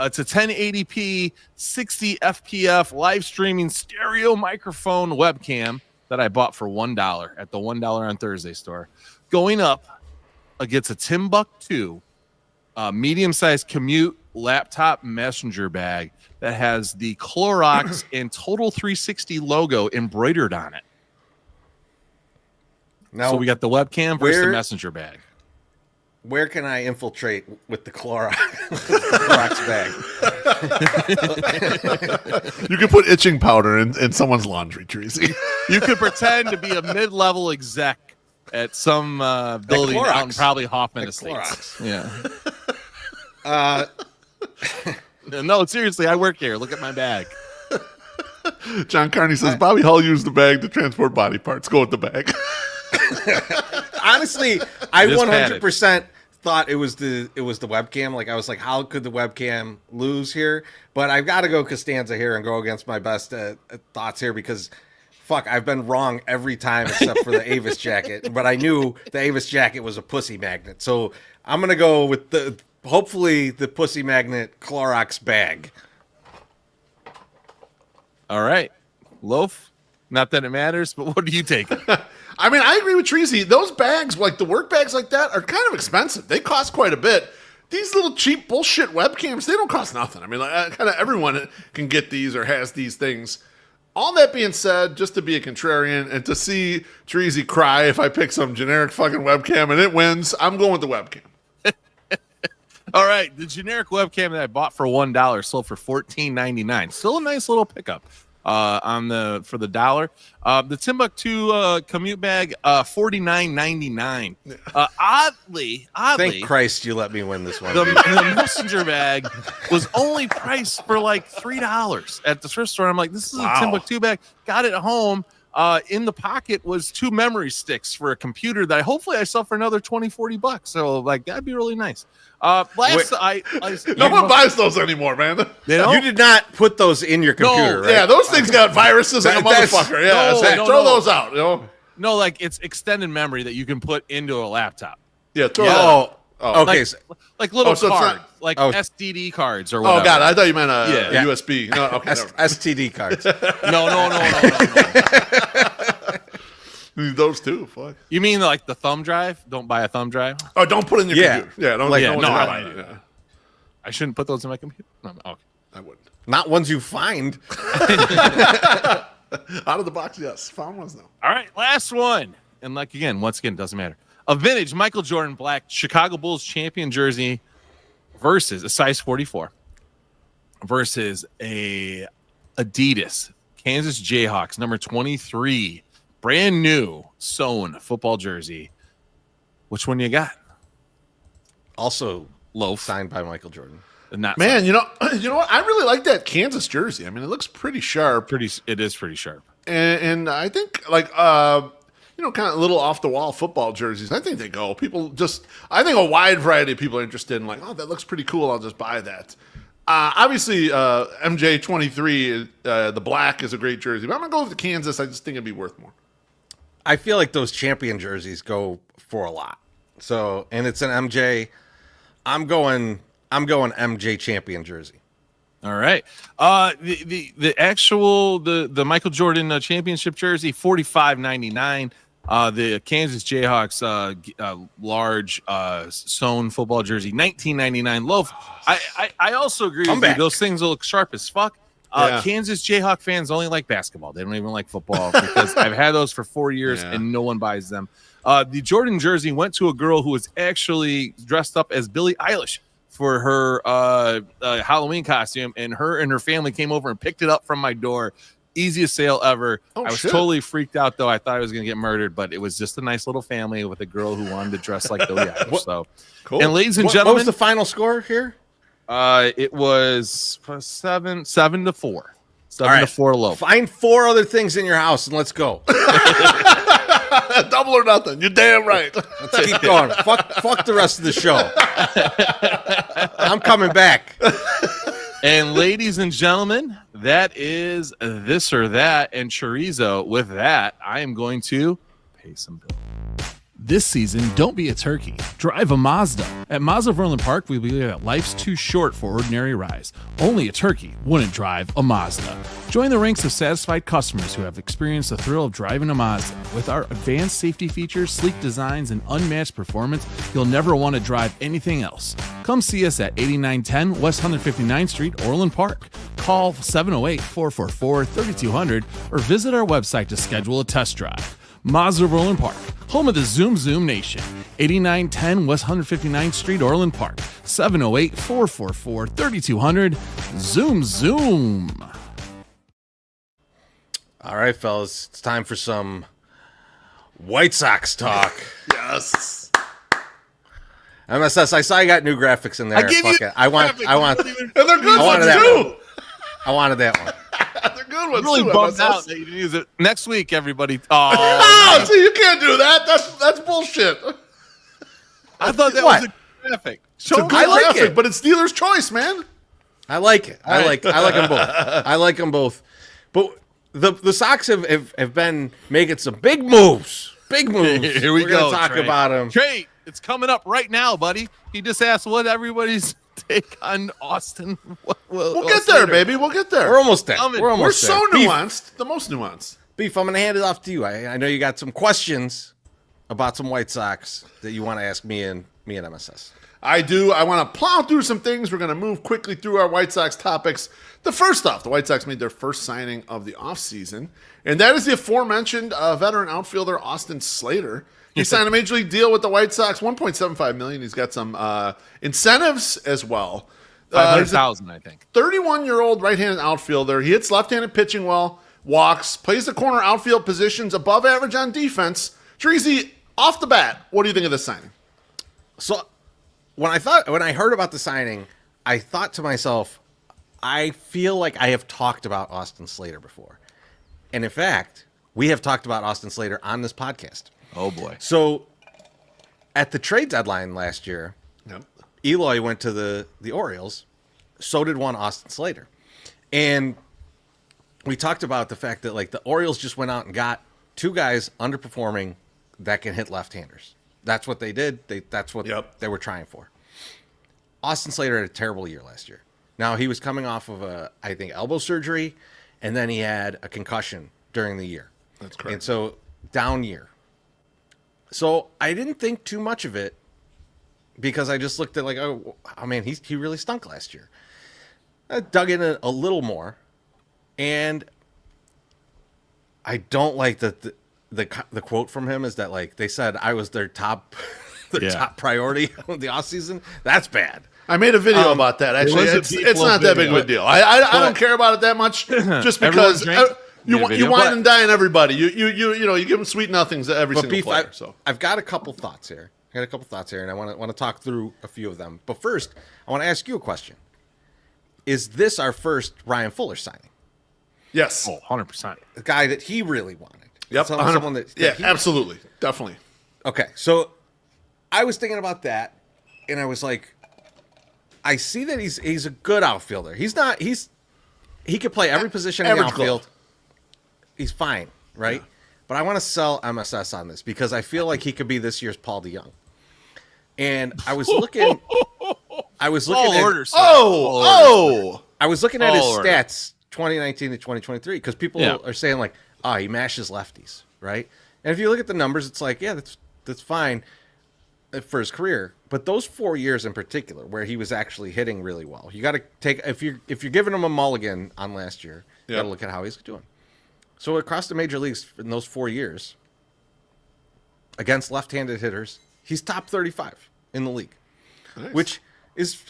It's a 1080p 60 fps live streaming stereo microphone webcam that I bought for $1 at the $1 on Thursday store. Going up against a Timbuk2 medium-sized commute laptop messenger bag that has the Clorox and Total 360 logo embroidered on it. Now, so we got the webcam versus the messenger bag. Where can I infiltrate with the Clorox bag? You can put itching powder in someone's laundry, Tracy. You could pretend to be a mid-level exec at some building out in probably Hoffman Estates. Yeah. No, seriously, I work here. Look at my bag. John Carney says Bobby Hull used the bag to transport body parts. Go with the bag. Honestly, I 100% thought it was the webcam. Like I was like, how could the webcam lose here? But I've got to go Costanza here and go against my best thoughts here because fuck, I've been wrong every time except for the Avis jacket. But I knew the Avis jacket was a pussy magnet, so I'm gonna go with hopefully the pussy magnet Clorox bag. All right. Loaf? Not that it matters, but what do you take? I mean, I agree with Treasy. Those bags, like the work bags like that, are kind of expensive. They cost quite a bit. These little cheap bullshit webcams, they don't cost nothing. I mean, like, kind of everyone can get these or has these things. All that being said, just to be a contrarian and to see Treasy cry if I pick some generic fucking webcam and it wins, I'm going with the webcam. All right, the generic webcam that I bought for $1 sold for $14.99. Still a nice little pickup for the dollar. The Timbuktu commute bag, $49.99. Oddly, Thank Christ you let me win this one. the messenger bag was only priced for like $3 at the thrift store. I'm like, this is a Timbuktu bag. Got it at home. In the pocket was 2 memory sticks for a computer that hopefully I sell for another $20-$40. So like that'd be really nice. No one buys those anymore, man. You did not put those in your computer, right? Yeah, those things got viruses like a motherfucker. Yeah, throw those out. You know? No, like it's extended memory that you can put into a laptop. Yeah, throw that. Okay. Like little so it's cards, not- like SDD cards or whatever. Oh God, I thought you meant a USB. No, okay, STD cards. No. Those too. Fuck. You mean like the thumb drive? Don't buy a thumb drive. Oh, don't put it in your computer. Yeah, don't. I shouldn't put those in my computer. No, okay. I wouldn't. Not ones you find. Out of the box, yes. Found ones though. All right, last one. And once again, doesn't matter. A vintage Michael Jordan black Chicago Bulls champion jersey versus a size 44 versus a Adidas Kansas Jayhawks number 23 brand new sewn football jersey. Which one you got? Also Loaf signed by Michael Jordan. Not man, you know what? I really like that Kansas jersey. I mean, it looks pretty sharp. It is pretty sharp. And I think like kind of little off the wall football jerseys. I think they go. I think a wide variety of people are interested in like, oh, that looks pretty cool. I'll just buy that. Obviously, MJ23, the black is a great jersey. But I'm gonna go with the Kansas. I just think it'd be worth more. I feel like those champion jerseys go for a lot. So, and it's an MJ. I'm going MJ champion jersey. All right. The actual Michael Jordan championship jersey, $45.99. The Kansas Jayhawks large sewn football jersey, $19.99. Loaf. I also agree with you. Those things will look sharp as fuck. Kansas Jayhawk fans only like basketball. They don't even like football because I've had those for 4 years and no one buys them. The Jordan jersey went to a girl who was actually dressed up as Billie Eilish for her Halloween costume, and her family came over and picked it up from my door. Easiest sale ever. I was totally freaked out, though. I thought I was going to get murdered, but it was just a nice little family with a girl who wanted to dress like Billie Eilish. So, cool. And ladies and gentlemen, what was the final score here? It was 7-4. 7-4 low. Find 4 other things in your house and let's go. Double or nothing. You're damn right. Let's keep going. Fuck the rest of the show. I'm coming back. And ladies and gentlemen, that is this or that. And chorizo, with that, I am going to pay some bills. This season, don't be a turkey. Drive a Mazda. At Mazda of Orland Park, we believe that life's too short for ordinary rides. Only a turkey wouldn't drive a Mazda. Join the ranks of satisfied customers who have experienced the thrill of driving a Mazda. With our advanced safety features, sleek designs, and unmatched performance, you'll never want to drive anything else. Come see us at 8910 West 159th Street, Orland Park. Call 708-444-3200 or visit our website to schedule a test drive. Mazda of Orland Park, home of the Zoom Nation. 8910 West 159th Street, Orland Park. 708-444-3200. Zoom. All right, fellas, it's time for some White Sox talk. Yes. MSS, I saw you got new graphics in there. I gave you I want. And they're good ones too. I wanted that one. They're good ones Really too. bummed MSS. out that you didn't use it next week, everybody. Oh, see, you can't do that. That's bullshit. I thought that What? was a graphic. It's a good I like graphic, it. but it's dealer's choice, man. I like it. I like them both. I like them both. But the Sox have been making some big moves. Big moves. Here we We're go. gonna talk Trey. about them. Trey, it's coming up right now, buddy. He just asked what everybody's take on Austin? We'll get there, baby. We'll get there. We're almost there. We're so nuanced. The most nuanced. Beef, I'm going to hand it off to you. I know you got some questions about some White Sox that you want to ask me and MSS. I do. I want to plow through some things. We're going to move quickly through our White Sox topics. The first off, the White Sox made their first signing of the offseason, and that is the aforementioned veteran outfielder Austin Slater. He signed a major league deal with the White Sox, $1.75 million. He's got some incentives as well. 500,000, I think. 31-year-old right-handed outfielder. He hits left-handed pitching well, walks, plays the corner outfield positions, above average on defense. Treasy, off the bat, what do you think of this signing? So when I heard about the signing, I thought to myself, I feel like I have talked about Austin Slater before. And in fact, we have talked about Austin Slater on this podcast. Oh, boy. So at the trade deadline last year, Eloy went to the Orioles. So did one Austin Slater. And we talked about the fact that like the Orioles just went out and got two guys underperforming that can hit left-handers. That's what they did. That's what they were trying for. Austin Slater had a terrible year last year. Now, he was coming off of I think, elbow surgery, and then he had a concussion during the year. That's correct. And so, down year. So, I didn't think too much of it because I just looked at like, oh man, he really stunk last year. I dug in a little more, and I don't like that the quote from him is that like they said I was their top top priority of the offseason. That's bad. I made a video about that. Actually, it's not that big of a deal. I don't care about it that much, just because you wine and dine everybody. You give them sweet nothings every single player. I've got a couple thoughts here. And I want to talk through a few of them. But first, I want to ask you a question. Is this our first Ryan Fuller signing? Yes. Oh, 100%. The guy that he really wanted. Yep. Someone that absolutely. Definitely. Okay. So I was thinking about that, and I was like, I see that he's a good outfielder. He could play every position in the outfield. He's fine, right? Yeah. But I want to sell MSS on this because I feel like he could be this year's Paul DeYoung. And I was looking. I was looking at orders. I was looking at his stats 2019 to 2023 because people are saying like, he mashes lefties, right? And if you look at the numbers, it's like, yeah, that's fine for his career. But those 4 years in particular, where he was actually hitting really well, you got to take if you're giving him a mulligan on last year, you got to look at how he's doing. So across the major leagues in those 4 years, against left-handed hitters, he's top 35 in the league, which is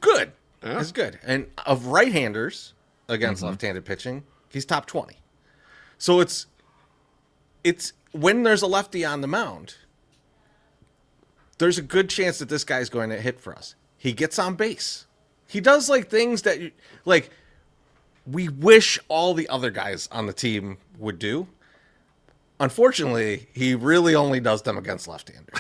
good. Yeah. It's good. And of right-handers against left-handed pitching, he's top 20. So it's when there's a lefty on the mound, there's a good chance that this guy's going to hit for us. He gets on base. He does like things that we wish all the other guys on the team would do. Unfortunately, he really only does them against left-handers.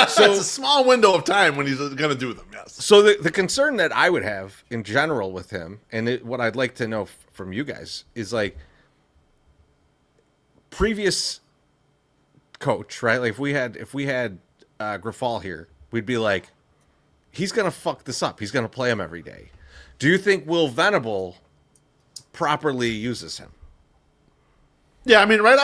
So it's a small window of time when he's going to do them, yes. So the concern that I would have in general with him, and what I'd like to know from you guys, is like previous coach, right? Like if we had Grifol here, we'd be like, he's going to fuck this up. He's going to play him every day. Do you think Will Venable properly uses him? Yeah, I mean, right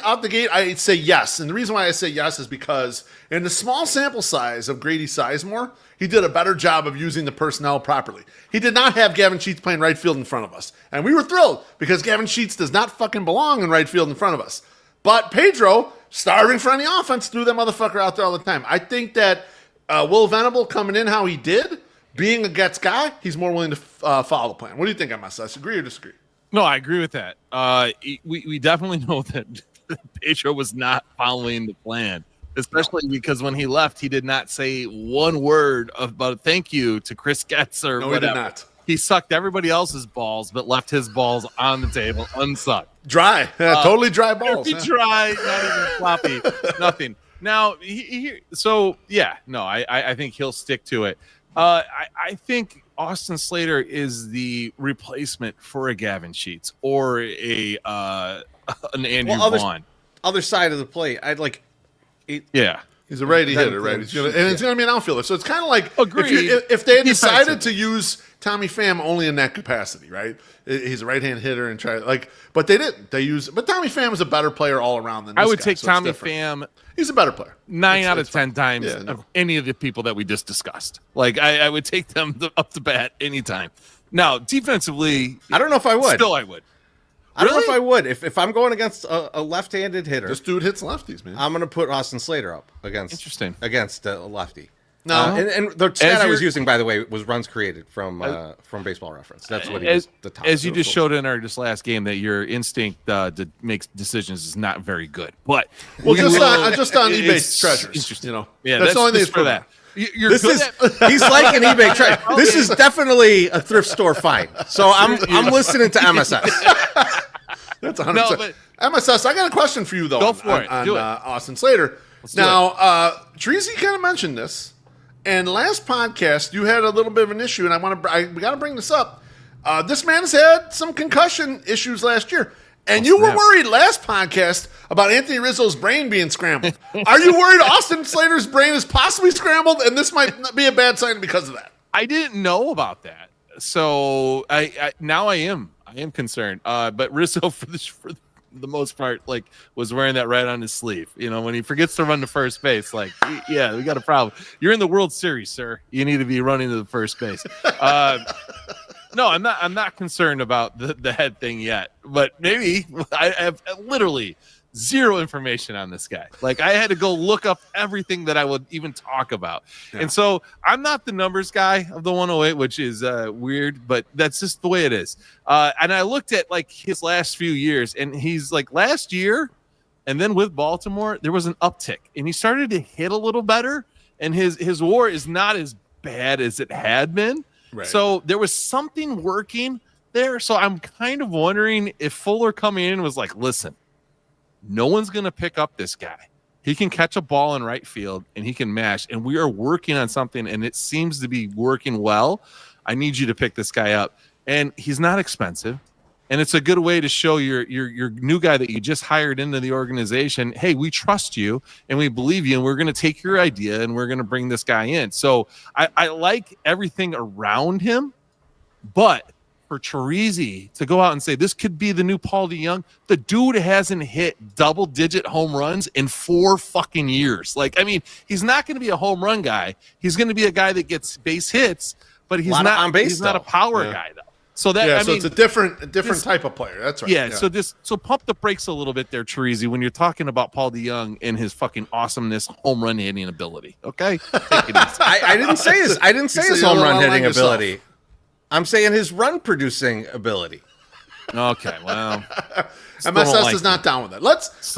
out the gate, I'd say yes. And the reason why I say yes is because in the small sample size of Grady Sizemore, he did a better job of using the personnel properly. He did not have Gavin Sheets playing right field in front of us. And we were thrilled because Gavin Sheets does not fucking belong in right field in front of us. But Pedro, starving for any offense, threw that motherfucker out there all the time. I think that Will Venable coming in how he did, being a Gets guy, he's more willing to follow the plan. What do you think, MSS? Agree or disagree? No, I agree with that. We definitely know that Pedro was not following the plan, especially because when he left, he did not say one word about thank you to Chris Getz or whatever. He did not. He sucked everybody else's balls, but left his balls on the table unsucked. Dry. Totally dry balls. Very dry, not even floppy, nothing. Now, I think he'll stick to it. I think Austin Slater is the replacement for a Gavin Sheets or an Andrew Vaughn. Other side of the plate, I'd like. He's a righty hitter, right? He's gonna be an outfielder. So it's kind of like Agreed. if they had decided to use Tommy Pham only in that capacity, right? He's a right-hand hitter and but they didn't. But Tommy Pham is a better player all around than this I would guy, take so Tommy Pham. He's a better player. 9 out of 10 times of any of the people that we just discussed. Like I would take them up to bat anytime. Now, defensively, I don't know if I would. Still, I would. I don't know if I would. If I'm going against a left-handed hitter, This dude hits lefties, man. I'm going to put Austin Slater up against a lefty. No, and the stat I was using, by the way, was runs created from Baseball Reference. That's what he was the top. As you just showed in our last game, that your instinct to make decisions is not very good. But just on eBay treasures, that's the only thing for that. He's like an eBay treasure. This is definitely a thrift store find. So I'm listening to MSS. That's 100%. No, but MSS, I got a question for you though. Go for it. On Austin Slater. Treasy kind of mentioned this. And last podcast, you had a little bit of an issue, and we got to bring this up. This man has had some concussion issues last year, and you were worried last podcast about Anthony Rizzo's brain being scrambled. Are you worried Austin Slater's brain is possibly scrambled, and this might be a bad sign because of that? I didn't know about that, so now I am concerned. But Rizzo for the most part, was wearing that right on his sleeve. When he forgets to run to first base, we got a problem. You're in the World Series, sir. You need to be running to the first base. No, I'm not concerned about the head thing yet, but maybe. I have literally zero information on this guy. I had to go look up everything that I would even talk about. Yeah. And so I'm not the numbers guy of the 108, which is weird, but that's just the way it is. And I looked at his last few years, and he's last year, and then with Baltimore, there was an uptick, and he started to hit a little better, and his WAR is not as bad as it had been. Right. So there was something working there. So I'm kind of wondering if Fuller coming in was listen, no one's going to pick up this guy. He can catch a ball in right field, and he can mash, and we are working on something, and it seems to be working well. I need you to pick this guy up. And he's not expensive, and it's a good way to show your new guy that you just hired into the organization, hey, we trust you, and we believe you, and we're going to take your idea, and we're going to bring this guy in. So I like everything around him, but for Treasy to go out and say this could be the new Paul DeYoung, the dude hasn't hit double-digit home runs in 4 fucking years. He's not going to be a home run guy. He's going to be a guy that gets base hits, but he's not a power guy though. So it's a different type of player. That's right. Yeah. So pump the brakes a little bit there, Treasy, when you're talking about Paul DeYoung and his fucking awesomeness, home run hitting ability. Okay. Take it easy. I didn't say his home run hitting ability. I'm saying his run producing ability. Okay, well, MSS is not down with it. Let's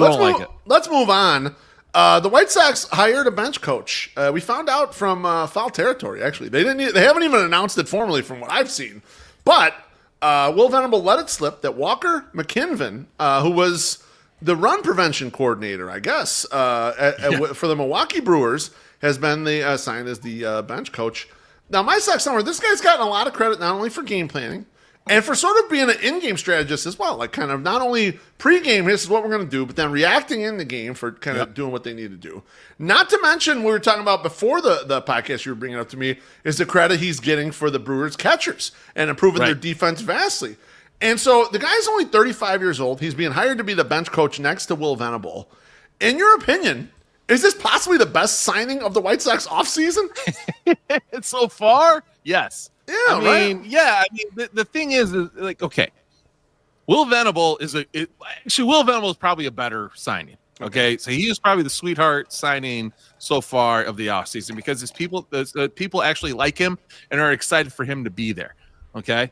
move on. The White Sox hired a bench coach. We found out from Foul Territory. Actually, they haven't even announced it formally, from what I've seen. But Will Venable let it slip that Walker McKinven, who was the run prevention coordinator, I guess, for the Milwaukee Brewers, has been assigned as the bench coach. Now, my Sox summer, this guy's gotten a lot of credit not only for game planning and for sort of being an in-game strategist as well. Kind of not only pre-game, this is what we're going to do, but then reacting in the game for kind of doing what they need to do. Not to mention, we were talking about before the podcast you were bringing up to me, is the credit he's getting for the Brewers catchers and improving their defense vastly. And so the guy's only 35 years old. He's being hired to be the bench coach next to Will Venable. In your opinion, is this possibly the best signing of the White Sox offseason? So far, yes. Yeah, I mean, the thing is okay, Will Venable is Will Venable is probably a better signing. Okay, so he is probably the sweetheart signing so far of the offseason because his people actually like him and are excited for him to be there. Okay,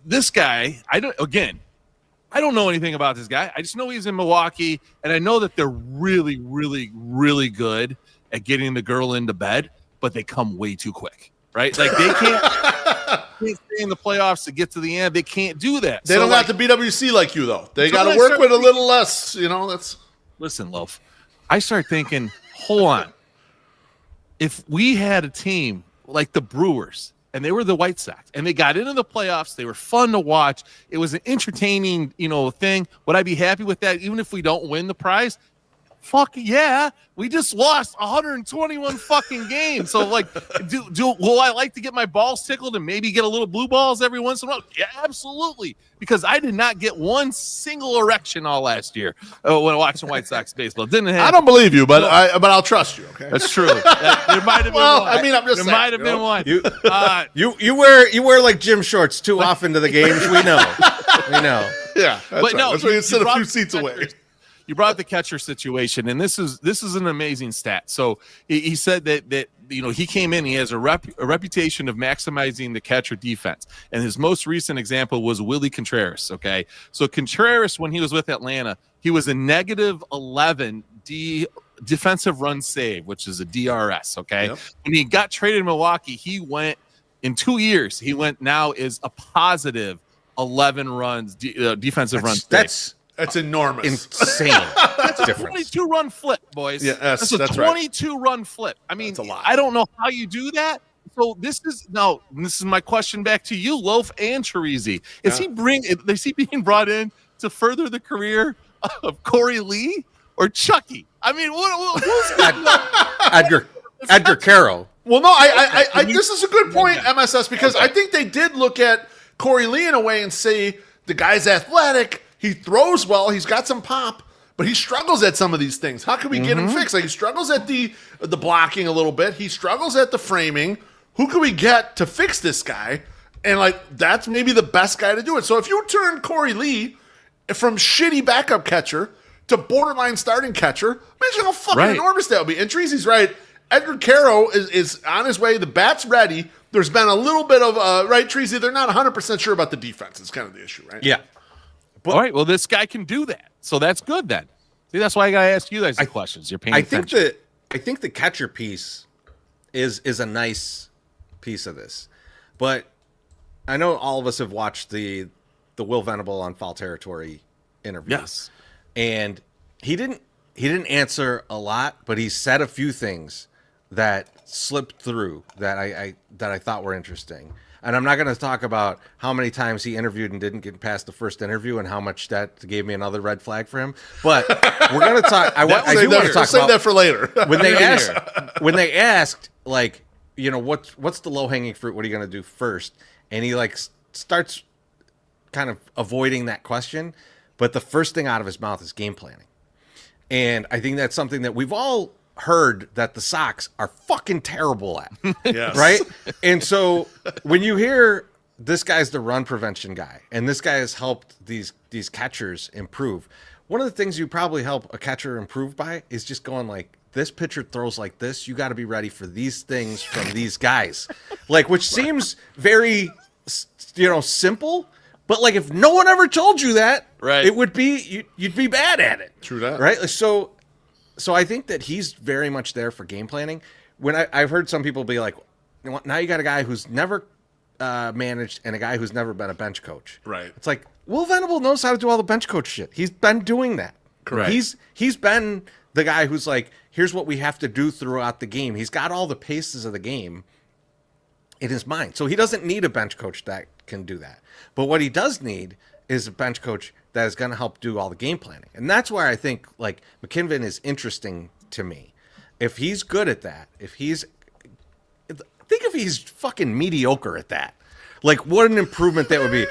this guy, I don't know anything about this guy. I just know he's in Milwaukee, and I know that they're really, really, really good at getting the girl into bed, but they come way too quick, right? They can't stay in the playoffs to get to the end. They can't do that. They don't have the BWC like you, though. They got to work with a little less, That's Listen, Loaf, I start thinking, hold on. If we had a team like the Brewers, and they were the White Sox, and they got into the playoffs. They were fun to watch. It was an entertaining, thing. Would I be happy with that, even if we don't win the prize? Fuck yeah. We just lost 121 fucking games. So like, will I like to get my balls tickled and maybe get a little blue balls every once in a while? Yeah, absolutely. Because I did not get one single erection all last year when watching White Sox baseball. Didn't happen. I don't believe you, but I'll trust you. Okay, that's true. There might have been one. I mean, I'm just there saying, might have been one. You wear like gym shorts too often to the games. We know. Yeah, that's right. No, that's why you sit a few seats away. You brought the catcher situation, and this is an amazing stat. So he said that he came in, he has a reputation of maximizing the catcher defense, and his most recent example was Willie Contreras. Okay, so Contreras, when he was with Atlanta, he was a -11 defensive run save, which is a DRS. Okay, yep. When he got traded to Milwaukee, he went in 2 years. He went now is a positive 11 runs defensive run save. That's enormous. Insane. That's a 22-run flip, boys. Yeah, that's a 22-run flip. I mean, I don't know how you do that. So this is my question back to you, Loaf and Chirizi. Is he being brought in to further the career of Corey Lee or Chucky? I mean, who's Edgar Caro. Well, no, I this is a good point, MSS, because I think they did look at Corey Lee in a way and say the guy's athletic. He throws well. He's got some pop, but he struggles at some of these things. How can we get him fixed? Like, he struggles at the blocking a little bit. He struggles at the framing. Who can we get to fix this guy? And like, that's maybe the best guy to do it. So if you turn Corey Lee from shitty backup catcher to borderline starting catcher, imagine how fucking enormous that would be. And Treasy's right. Edgar Caro is on his way. The bat's ready. There's been a little bit of right, Treasy. They're not 100% sure about the defense. It's kind of the issue, right? Yeah. All right, well, this guy can do that, so that's good then. See, that's why I got to ask you guys the questions. You're paying attention. I think the catcher piece is a nice piece of this, but I know all of us have watched the Will Venable on Foul Territory interview. Yes, and he didn't answer a lot, but he said a few things that slipped through that I thought were interesting. And I'm not going to talk about how many times he interviewed and didn't get past the first interview and how much that gave me another red flag for him. But we're going to talk. I do want to talk save about that for later. When they asked, like, what's the low hanging fruit? What are you going to do first? And he like starts kind of avoiding that question. But the first thing out of his mouth is game planning. And I think that's something that we've all heard that the Sox are fucking terrible at. Yes. Right? And so when you hear this guy's the run prevention guy and this guy has helped these catchers improve, one of the things you probably help a catcher improve by is just going like, this pitcher throws like this, you got to be ready for these things from these guys. Like, which seems very simple, but like if no one ever told you that, right, it would be you'd be bad at it. True that. Right? So I think that he's very much there for game planning. When I've heard some people be like, now you got a guy who's never managed and a guy who's never been a bench coach. Right. It's like, Will Venable knows how to do all the bench coach shit. He's been doing that. Correct. He's been the guy who's like, here's what we have to do throughout the game. He's got all the paces of the game in his mind. So he doesn't need a bench coach that can do that. But what he does need is a bench coach that is going to help do all the game planning. And that's why I think like McKinven is interesting to me. If he's good at that, if he's fucking mediocre at that, like what an improvement that would be.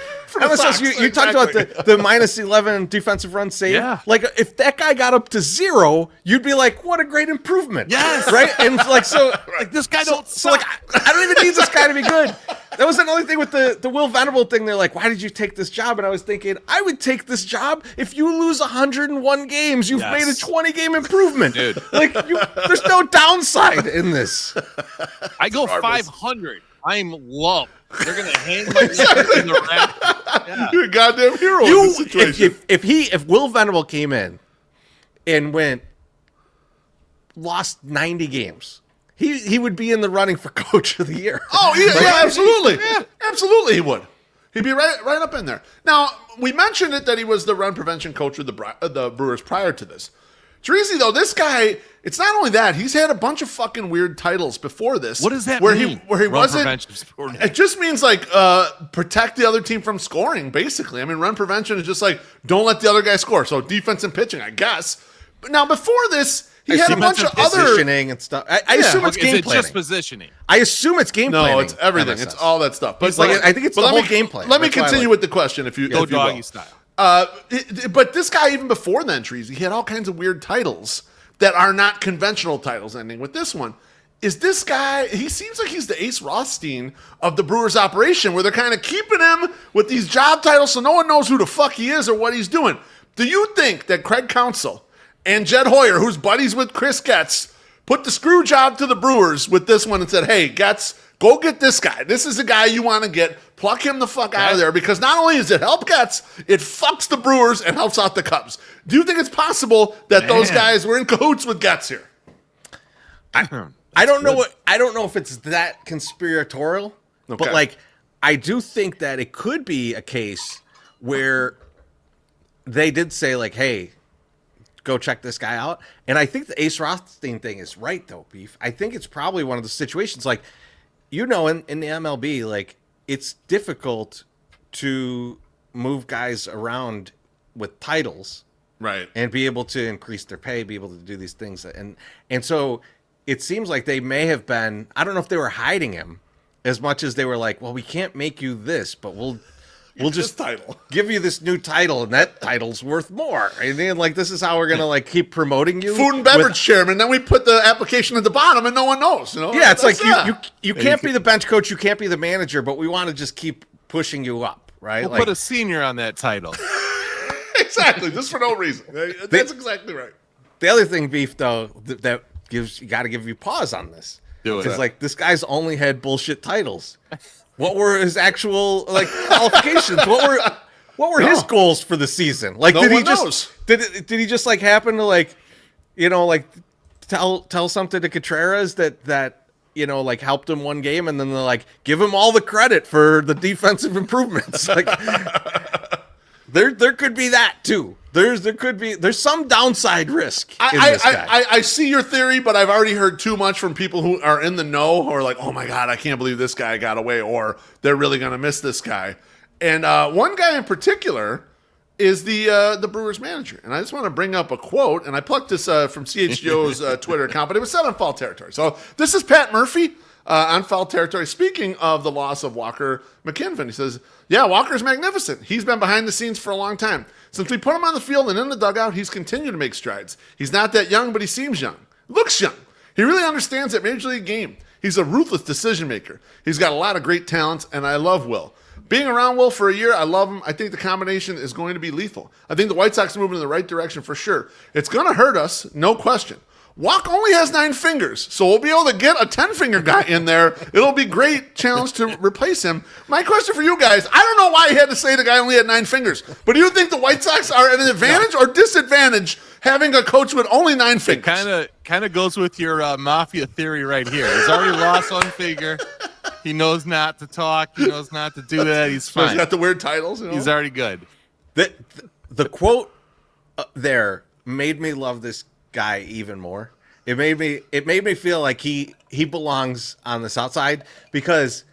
You talked about the -11 defensive run save. Yeah. Like if that guy got up to 0, you'd be like, what a great improvement. Yes. Right. And like, so like this guy so like, I don't even need this guy to be good. That was another thing with the Will Venable thing. They're like, why did you take this job? And I was thinking, I would take this job if you lose 101 games. You've made a 20-game improvement. Dude. Like, there's no downside in this. I go 500. I'm loved. They're going to hang my neck in the rack. Yeah. You're a goddamn hero in this situation. If Will Venable came in and lost 90 games, he would be in the running for coach of the year. Oh, yeah, absolutely. Yeah, absolutely he would. He'd be right up in there. Now, we mentioned it that he was the run prevention coach of the Brewers prior to this. Teresi, though, this guy, it's not only that, he's had a bunch of fucking weird titles before this. What does that mean? Where he run wasn't. It just means like protect the other team from scoring, basically. I mean, run prevention is just like don't let the other guy score. So defense and pitching, I guess. Now, before this, he I had a assume bunch it's of other. positioning and stuff. I assume it's Is game it planning. just positioning? I assume it's game planning. No, it's everything. MSS. It's all that stuff. But I think it's the whole game plan. Let me That's why I continue like with the question, if you Go if you will. doggy style. But this guy, even before then, Treasy, he had all kinds of weird titles that are not conventional titles. Ending with this one, is this guy? He seems like he's the Ace Rothstein of the Brewers operation, where they're kind of keeping him with these job titles, so no one knows who the fuck he is or what he's doing. Do you think that Craig Counsell and Jed Hoyer, who's buddies with Chris Getz, put the screw job to the Brewers with this one and said, "Hey, Getz, go get this guy. This is the guy you want to get. Pluck him the fuck out of there, because not only does it help Getz, it fucks the Brewers and helps out the Cubs." Do you think it's possible that those guys were in cahoots with Getz here? I don't know I don't know if it's that conspiratorial, Okay. but like I do think that it could be a case where they did say like, "Hey, go check this guy out." And I think the Ace Rothstein thing is right though, Beef. I think it's probably one of the situations like, in the MLB, like it's difficult to move guys around with titles, Right. and be able to increase their pay, be able to do these things. And so it seems like they may have been, I don't know if they were hiding him as much as they were like, "Well, we can't make you this, but we'll just title. give you this new title, and that title's worth more." And then like, this is how we're gonna like keep promoting you. Food and beverage chairman. Then we put the application at the bottom, and no one knows. Yeah, it's That's like you can't be the bench coach, you can't be the manager, but we want to just keep pushing you up, right? We'll like, put a senior on that title. exactly, just for no reason. That's exactly right. the other thing, Beef, though, that gives you got to give you pause on this. Do it. It's like this guy's only had bullshit titles. What were his actual like qualifications? What were his goals for the season? Like, No did he one just knows. did he just like happen to like, like tell something to Contreras that like helped him one game, and then they're like, give him all the credit for the defensive improvements? Like, there could be that too. There's some downside risk in this guy. I see your theory, but I've already heard too much from people who are in the know, who are like, "Oh my god, I can't believe this guy got away," or "They're really gonna miss this guy." And one guy in particular is the Brewers manager, and I just want to bring up a quote, and I plucked this from CHGO's Twitter account, but it was said on Foul Territory. So this is Pat Murphy on Foul Territory, speaking of the loss of Walker McKinven. He says, "Yeah, Walker's magnificent. He's been behind the scenes for a long time. Since we put him on the field and in the dugout, he's continued to make strides. He's not that young, but he seems young. Looks young. He really understands that Major League game. He's a ruthless decision maker. He's got a lot of great talents, and I love Will. Being around Will for a year, I love him. I think the combination is going to be lethal. I think the White Sox are moving in the right direction for sure. It's going to hurt us, no question. Walk only has 9 fingers, so we'll be able to get a 10-finger guy in there. It'll be a great challenge to replace him. My question for you guys, I don't know why he had to say the guy only had 9 fingers, but do you think the White Sox are at an advantage or disadvantage having a coach with only 9 fingers? Kind of goes with your mafia theory right here. He's already lost 1 finger. He knows not to talk. He knows not to do that. He's fine. He's got the weird titles. He's already good. The quote there made me love this guy even more. It made me feel like he belongs on the South Side, because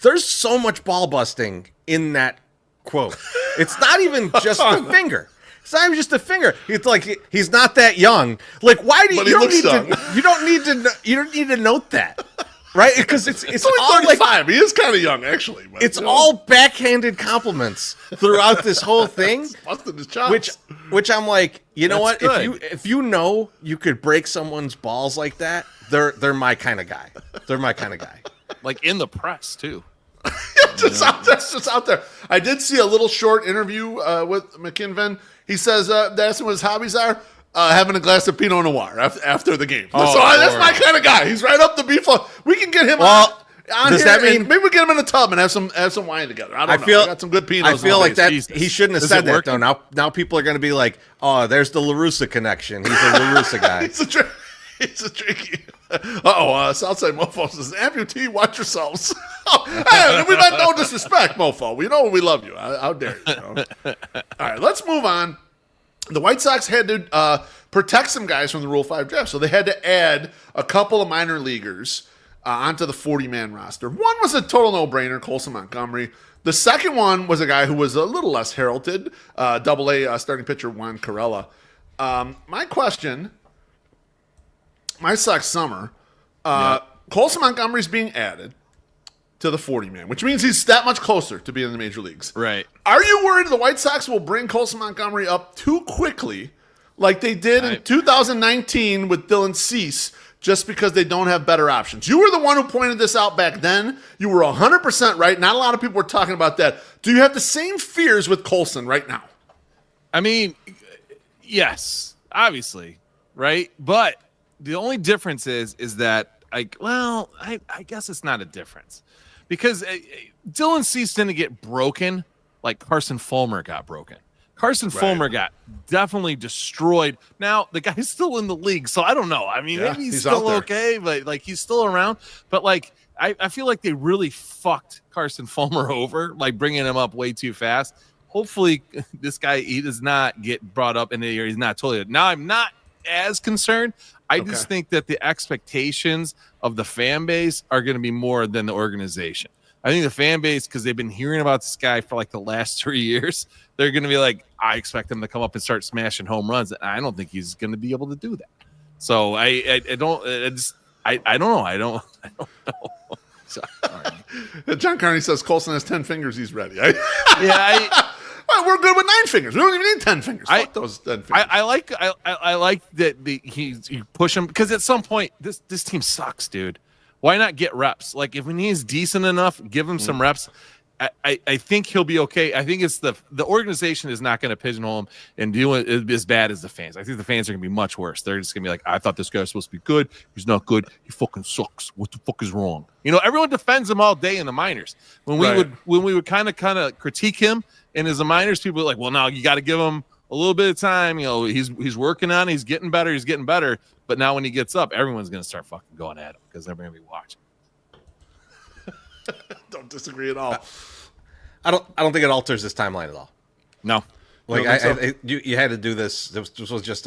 there's so much ball busting in that quote. It's not even just a finger. It's not even just a finger. It's like he's not that young. Like, why do you don't need to note that. Right? Because it's only all 35. like, He is kind of young, actually. But, it's all backhanded compliments throughout this whole thing. Busting his chops. Which I'm like, you know That's what? good. If you know you could break someone's balls like that, they're my kind of guy. They're my kind of guy. Like in the press too. just out there. I did see a little short interview with McKinven. He says they asked him what his hobbies are. Having a glass of Pinot Noir after the game. Oh, so that's my kind of guy. He's right up the beef. We can get him on does here, that mean- and maybe we get him in a tub and have some wine together? I don't know. I got some good Pinots. I feel like that Jesus. he shouldn't have Is said it that working? though. Now people are going to be like, "Oh, there's the LaRussa connection. He's a LaRussa guy." He's a tricky. Southside Mofo says, "Amputee, watch yourselves." Hey, we meant no disrespect, Mofo. We know we love you. How dare you? All right, let's move on. The White Sox had to protect some guys from the Rule 5 draft, so they had to add a couple of minor leaguers onto the 40-man roster. One was a total no-brainer, Colson Montgomery. The second one was a guy who was a little less heralded, Double-A starting pitcher Juan Carrella. My question, my sucks summer, Colson Montgomery's being added to the 40-man, which means he's that much closer to being in the major leagues. Right. Are you worried the White Sox will bring Colson Montgomery up too quickly like they did in 2019 with Dylan Cease just because they don't have better options? You were the one who pointed this out back then. You were 100% right. Not a lot of people were talking about that. Do you have the same fears with Colson right now? I mean, yes, obviously, right? But the only difference is that, I guess it's not a difference. Because Dylan Cease didn't get broken like Carson Fulmer got broken. Carson Fulmer got definitely destroyed. Now, the guy's still in the league, so I don't know. I mean, maybe he's still okay, but like he's still around. But like I feel like they really fucked Carson Fulmer over, like bringing him up way too fast. Hopefully this guy, he does not get brought up in the year. He's not totally. Now, I'm not as concerned. I just think that the expectations of the fan base are going to be more than the organization. I think the fan base, because they've been hearing about this guy for like the last 3 years, they're going to be like, I expect him to come up and start smashing home runs. And I don't think he's going to be able to do that. So I don't know. I don't know. So, John Carney says Colson has 10 fingers. He's ready. We're good with 9 fingers. We don't even need 10 fingers. Fuck those 10 fingers. I like that you push him, because at some point this team sucks, dude. Why not get reps? Like if he's decent enough, give him some reps. I think he'll be okay. I think it's the organization is not going to pigeonhole him and do it as bad as the fans. I think the fans are going to be much worse. They're just going to be like, I thought this guy was supposed to be good. He's not good. He fucking sucks. What the fuck is wrong? You know, everyone defends him all day in the minors. When we would kind of critique him in his minors, people were like, well, now you got to give him a little bit of time. You know, he's working on it. He's getting better. But now when he gets up, everyone's going to start fucking going at him because they're going to be watching. Don't disagree at all. I don't think it alters this timeline at all. No. Like you had to do this. This was just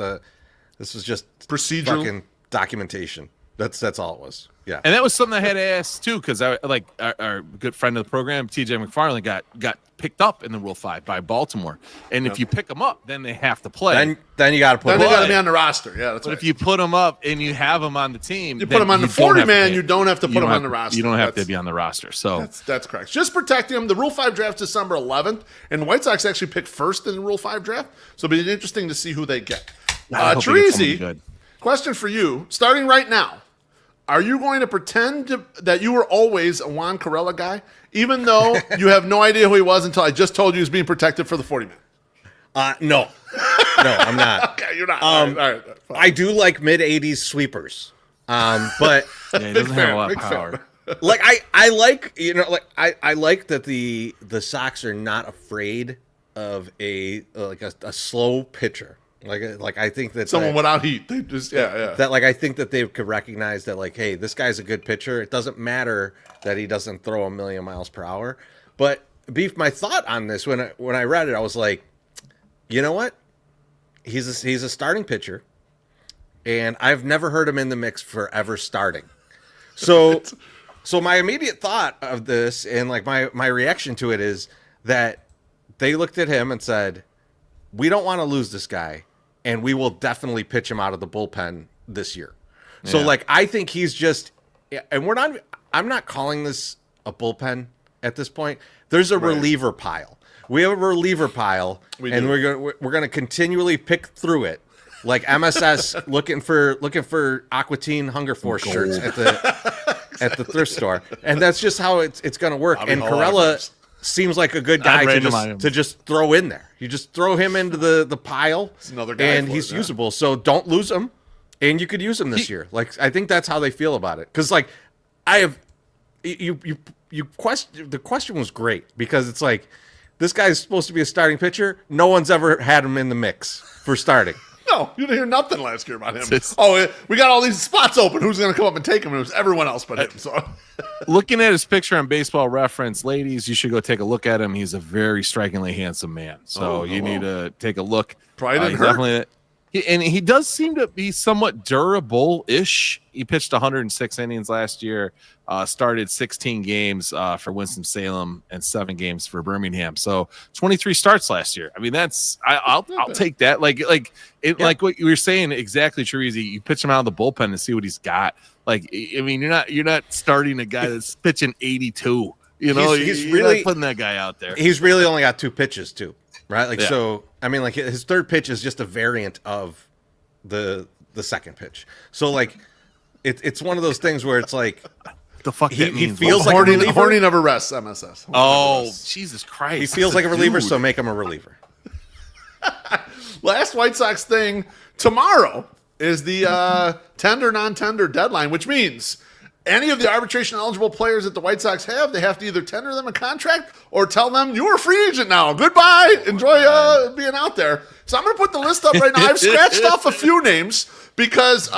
procedural fucking documentation. That's all it was. Yeah. And that was something I had to ask too, because I like our good friend of the program, TJ McFarland, got picked up in the Rule 5 by Baltimore. And if you pick them up, then they have to play. Then you got to put. Then they got to be on the roster. Yeah, that's but right. if you put them up and you have them on the team, you put them on the 40-man. You don't have to put them on the roster. You don't have to be on the roster. So that's correct. Just protecting them. The Rule 5 draft is December 11th, and the White Sox actually picked first in the Rule 5 draft. So it'll be interesting to see who they get. Teresi, question for you, starting right now. Are you going to pretend that you were always a Juan Corella guy, even though you have no idea who he was until I just told you he was being protected for the 40-man? No, I'm not. Okay, you're not. All right, I do like mid-'80s sweepers, but he doesn't have a lot of power. Like I like I like that the Sox are not afraid of a slow pitcher. Like I think that someone without heat, they just that like I think that they could recognize that like, hey, this guy's a good pitcher. It doesn't matter that he doesn't throw a million miles per hour. But Beef, my thought on this when I read it, I was like, you know what? He's a starting pitcher, and I've never heard him in the mix for ever starting. So my immediate thought of this and like my reaction to it is that they looked at him and said, we don't want to lose this guy. And we will definitely pitch him out of the bullpen this year. So, like, I think he's just, and I'm not calling this a bullpen at this point. There's a reliever pile. We have a reliever pile, and we're going to continually pick through it, like MSS looking for Aqua Teen Hunger Force shirts at the thrift store, and that's just how it's going to work. And Corella seems like a good guy to just throw in there. You just throw him into the pile, another guy and he's usable. So don't lose him, and you could use him this year. Like I think that's how they feel about it. Because like the question was great because it's like this guy's supposed to be a starting pitcher. No one's ever had him in the mix for starting. No, you didn't hear nothing last year about him. We got all these spots open. Who's going to come up and take him? It was everyone else but him. So, looking at his picture on Baseball Reference, ladies, you should go take a look at him. He's a very strikingly handsome man. So you need to take a look. Probably didn't hurt. He does seem to be somewhat durable-ish. He pitched 106 innings last year, started 16 games for Winston-Salem and 7 games for Birmingham. So 23 starts last year. I mean, I'll take that. Like what you were saying exactly, Teresi. You pitch him out of the bullpen and see what he's got. Like, I mean, you're not starting a guy that's pitching 82. You know, he's you're really not putting that guy out there. He's really only got 2 pitches too, right? Like, so I mean, like his third pitch is just a variant of the second pitch. So like, it's one of those things where it's like, the fuck he feels like a reliever. Horny never rests. MSS. Oh, Jesus Christ! He feels like a reliever, so make him a reliever. Last White Sox thing tomorrow is the tender non-tender deadline, which means any of the arbitration eligible players that the White Sox have, they have to either tender them a contract or tell them you're a free agent now. Goodbye. Enjoy being out there. So I'm going to put the list up right now. I've scratched off a few names because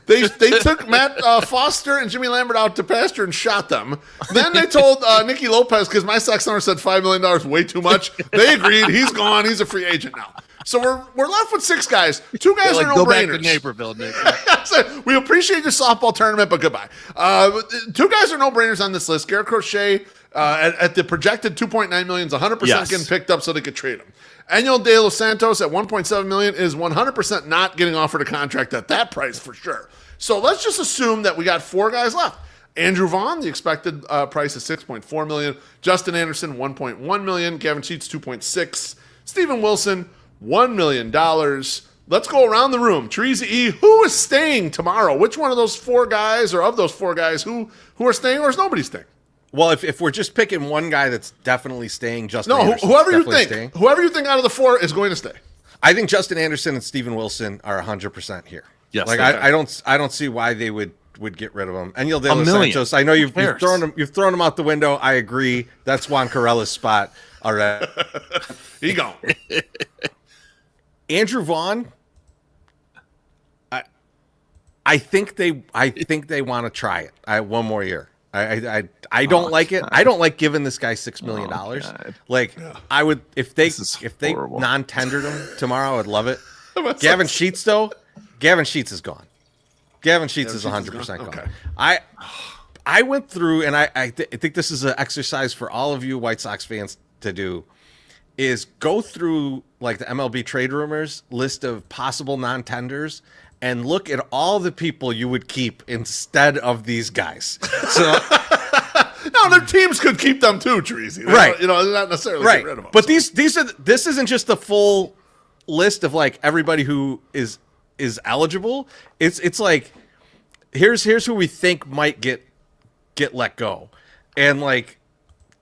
they took Matt Foster and Jimmy Lambert out to pasture and shot them. Then they told Nicky Lopez, because my Sox owner said $5 million way too much. They agreed. He's gone. He's a free agent now. So we're left with 6 guys. 2 guys are no-brainers. Go back to Naperville, Nick. We appreciate your softball tournament, but goodbye. 2 guys are no-brainers on this list. Garrett Crochet at the projected $2.9 million is 100% getting picked up so they could trade him. Aniel De Los Santos at $1.7 million is 100% not getting offered a contract at that price for sure. So let's just assume that we got 4 guys left. Andrew Vaughn, the expected price is $6.4 million. Justin Anderson, $1.1 million. Gavin Sheets, $2.6. Steven Wilson, $1 million. Let's go around the room. Teresa E., who is staying tomorrow? Which one of those 4 guys, or of those 4 guys, who are staying, or is nobody staying? Well, if we're just picking one guy that's definitely staying, Justin Anderson. Whoever you think out of the 4 is going to stay. I think Justin Anderson and Steven Wilson are 100% here. Yes, like I don't see why they would get rid of him. Aniel De Los Santos, I know you've thrown him out the window. I agree. That's Juan Carella's spot. All right, he gone. Andrew Vaughn. I think they want to try it. One more year. I don't like it. I don't like giving this guy $6 million. I would if they non-tendered him tomorrow, I'd love it. Gavin Sheets though, Gavin Sheets is gone. Gavin Sheets is 100% gone. Okay. I went through, and I think this is an exercise for all of you White Sox fans to do, is go through like the MLB trade rumors list of possible non-tenders and look at all the people you would keep instead of these guys. So no, their teams could keep them too, Teresi. Right. Not necessarily get rid of them. But this isn't just the full list of like everybody who is eligible. It's like here's who we think might get let go. And like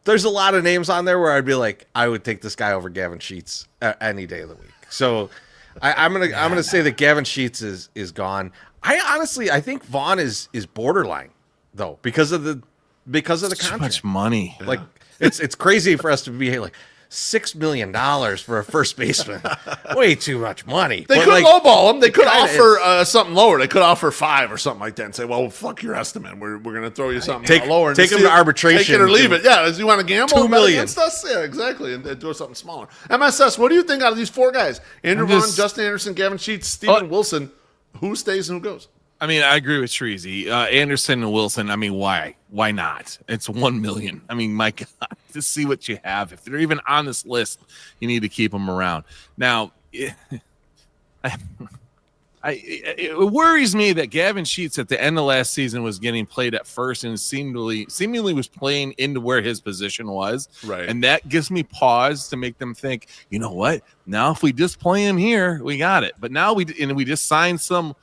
there's a lot of names on there where I'd be like, I would take this guy over Gavin Sheets any day of the week. So I'm gonna say that Gavin Sheets is gone. I think Vaughn is borderline though because of the contract. Too much money. Like it's crazy for us to be like $6 million for a first baseman. Way too much money. They could lowball him. They could offer something lower. They could offer 5 or something like that and say, well, fuck your estimate. We're going to throw you something lower. Take him to arbitration. Take it or leave it. Yeah. You want to gamble? $2 million. Against us? Yeah, exactly. And do something smaller. MSS, what do you think out of these 4 guys? Andrew Vaughn, Justin Anderson, Gavin Sheets, Steven Wilson. Who stays and who goes? I mean, I agree with Treasy. Anderson and Wilson, I mean, why? Why not? It's $1 million. I mean, my God, just see what you have. If they're even on this list, you need to keep them around. Now, it worries me that Gavin Sheets at the end of last season was getting played at first and seemingly was playing into where his position was. Right. And that gives me pause to make them think, you know what? Now, if we just play him here, we got it. But now we just signed some,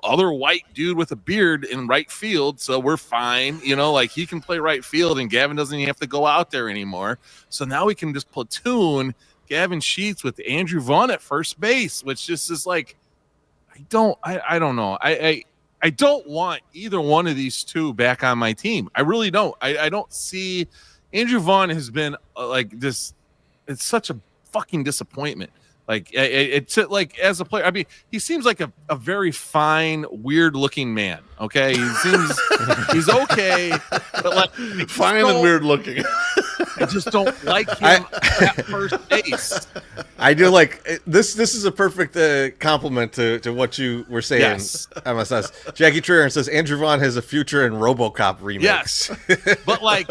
other white dude with a beard in right field, so we're fine. Like he can play right field, and Gavin doesn't even have to go out there anymore. So now we can just platoon Gavin Sheets with Andrew Vaughn at first base, which just is like, I don't know. I don't want either one of these 2 back on my team. I really don't. I don't see Andrew Vaughn has been like this. It's such a fucking disappointment. Like it's like as a player, I mean, he seems like a very fine, weird-looking man. Okay, he seems he's okay, but like fine and weird-looking. I just don't like him at first base. I do like this. This is a perfect compliment to what you were saying. Yes. MSS. Jackie Trier says Andrew Vaughn has a future in RoboCop remakes. Yes, but like,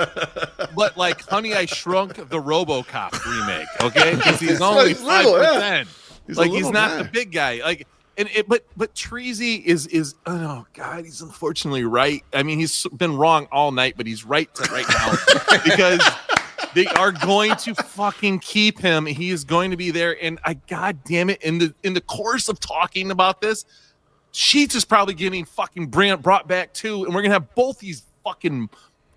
Honey, I Shrunk the RoboCop remake. Okay, because he's only 5%. Like he's not the big guy. Like, but Treasy is oh god, he's unfortunately right. I mean, he's been wrong all night, but he's right right now because they are going to fucking keep him. He is going to be there, and god damn it, in the course of talking about this, Sheets is probably getting fucking brought back too, and we're gonna have both these fucking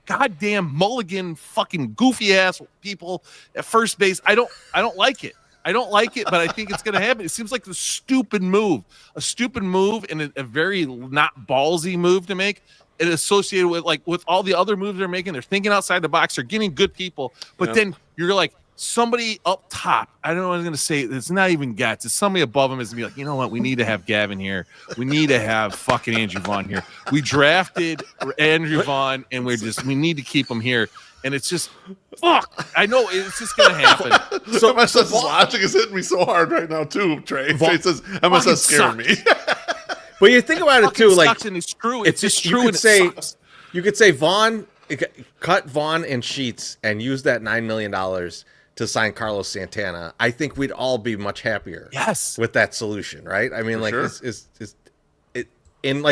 goddamn mulligan fucking goofy ass people at first base. I don't like it. I don't like it, but I think it's going to happen. It seems like a stupid move and a very not ballsy move to make. It associated with all the other moves they're making. They're thinking outside the box. They're getting good people, but then you're like somebody up top. I don't know what I was going to say. It's not even Gats. It's somebody above him is going to be like, you know what? We need to have Gavin here. We need to have fucking Andrew Vaughn here. We drafted Andrew Vaughn, and we need to keep him here. And it's just, fuck. I know it's just going to happen. So MSS's logic is hitting me so hard right now, too, Trey. Trey says, MSS scared me. But you think about it, too. Like, it's true. It's just true. You could say Vaughn, cut Vaughn and Sheets and use that $9 million to sign Carlos Santana. I think we'd all be much happier. Yes. With that solution, right? I mean, sure.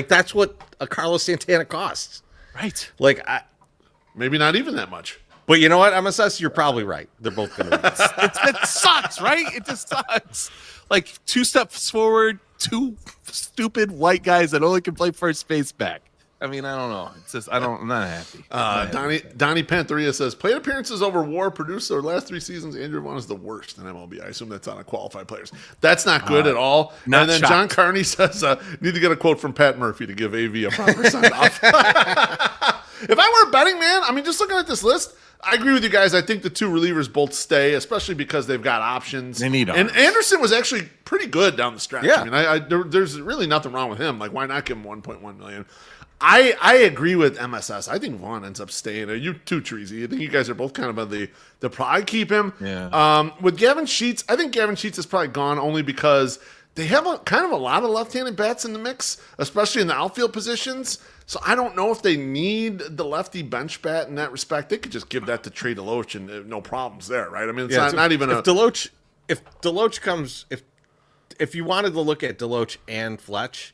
That's what a Carlos Santana costs. Right. Like, maybe not even that much. But you know what, MSS, you're probably right. They're both going to be. It sucks, right? It just sucks. Like 2 steps forward, 2 stupid white guys that only can play first base back. I mean, I don't know. It's just I'm not happy. Donnie Pantheria says plate appearances over WAR produced their last 3 seasons. Andrew Vaughn is the worst in MLB. I assume that's on a qualified players. That's not good at all. And then shocked. John Carney says need to get a quote from Pat Murphy to give AV a proper sign off. If I were a betting man, I mean, just looking at this list, I agree with you guys. I think the 2 relievers both stay, especially because they've got options. They need And options. Anderson was actually pretty good down the stretch. Yeah. I mean, there's really nothing wrong with him. Like, why not give him $1.1 million? I agree with MSS. I think Vaughn ends up staying. You too, Treasy. I think you guys are both kind of on the I keep him. Yeah. With Gavin Sheets, I think Gavin Sheets is probably gone only because they have kind of a lot of left-handed bats in the mix, especially in the outfield positions. So I don't know if they need the lefty bench bat in that respect. They could just give that to Trey DeLoach and no problems there, right? I mean, it's not even if DeLoach comes, if you wanted to look at DeLoach and Fletch,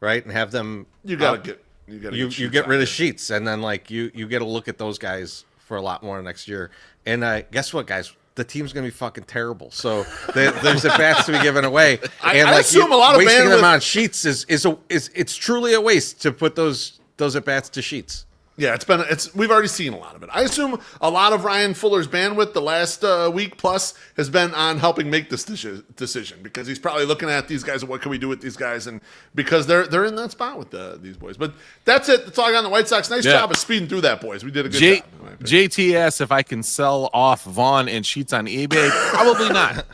right, and have them, you get rid of Sheets, and then like you get a look at those guys for a lot more next year. And guess what, guys? The team's gonna be fucking terrible. So there's at bats to be given away. And I assume a lot of wasting bandwidth them on Sheets is it's truly a waste to put those at bats to Sheets. Yeah, we've already seen a lot of it. I assume a lot of Ryan Fuller's bandwidth the last week plus has been on helping make this decision because he's probably looking at these guys and what can we do with these guys, and because they're in that spot with these boys. But that's it. That's all I got on the White Sox. Nice job of speeding through that, boys. We did a good job. JT asks if I can sell off Vaughn and Sheets on eBay. Probably not.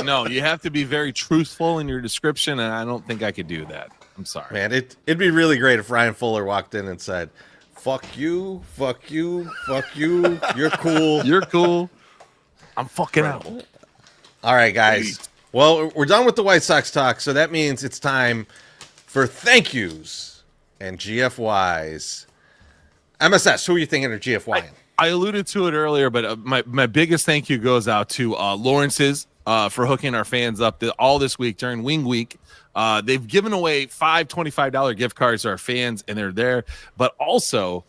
No, you have to be very truthful in your description, and I don't think I could do that. I'm sorry, man. It'd be really great if Ryan Fuller walked in and said, fuck you, fuck you, fuck you. You're cool. You're cool. I'm fucking out. All right, guys. Well, we're done with the White Sox talk, so that means it's time for thank yous and GFYs. MSS, who are you thinking of GFY? I alluded to it earlier, but my biggest thank you goes out to Lawrence's for hooking our fans up all this week during Wing Week. They've given away 5 $25 gift cards to our fans, and they're there. But also,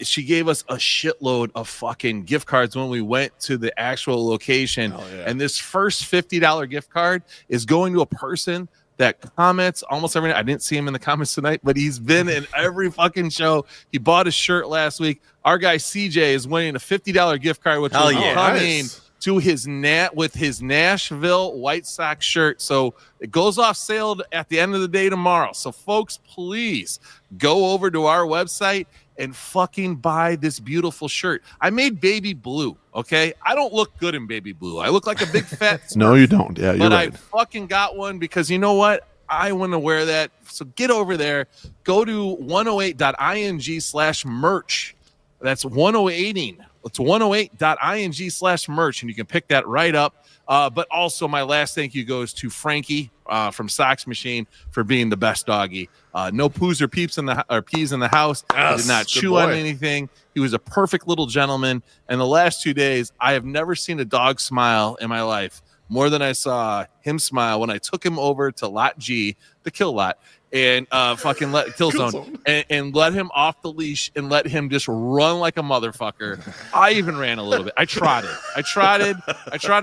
she gave us a shitload of fucking gift cards when we went to the actual location. Yeah. And this first $50 gift card is going to a person that comments almost every night. I didn't see him in the comments tonight, but he's been in every fucking show. He bought a shirt last week. Our guy CJ is winning a $50 gift card, which will be coming to his with his Nashville White Sox shirt. So it goes off sale at the end of the day tomorrow. So folks, please go over to our website and fucking buy this beautiful shirt. I made baby blue, okay? I don't look good in baby blue. I look like a big fat No, you don't. Yeah, you're right. I fucking got one because you know what? I want to wear that. So get over there. Go to 108.ing/merch. That's 108ing. It's 108.ing/merch, and you can pick that right up. But also, my last thank you goes to Frankie from Socks Machine for being the best doggy. No poos or pees in the house. Yes, He did not good chew boy. on anything. He was a perfect little gentleman. And the last 2 days, I have never seen a dog smile in my life more than I saw him smile when I took him over to Lot G, the kill lot, and kill zone, and let him off the leash and let him just run like a motherfucker. I even ran a little bit. I trotted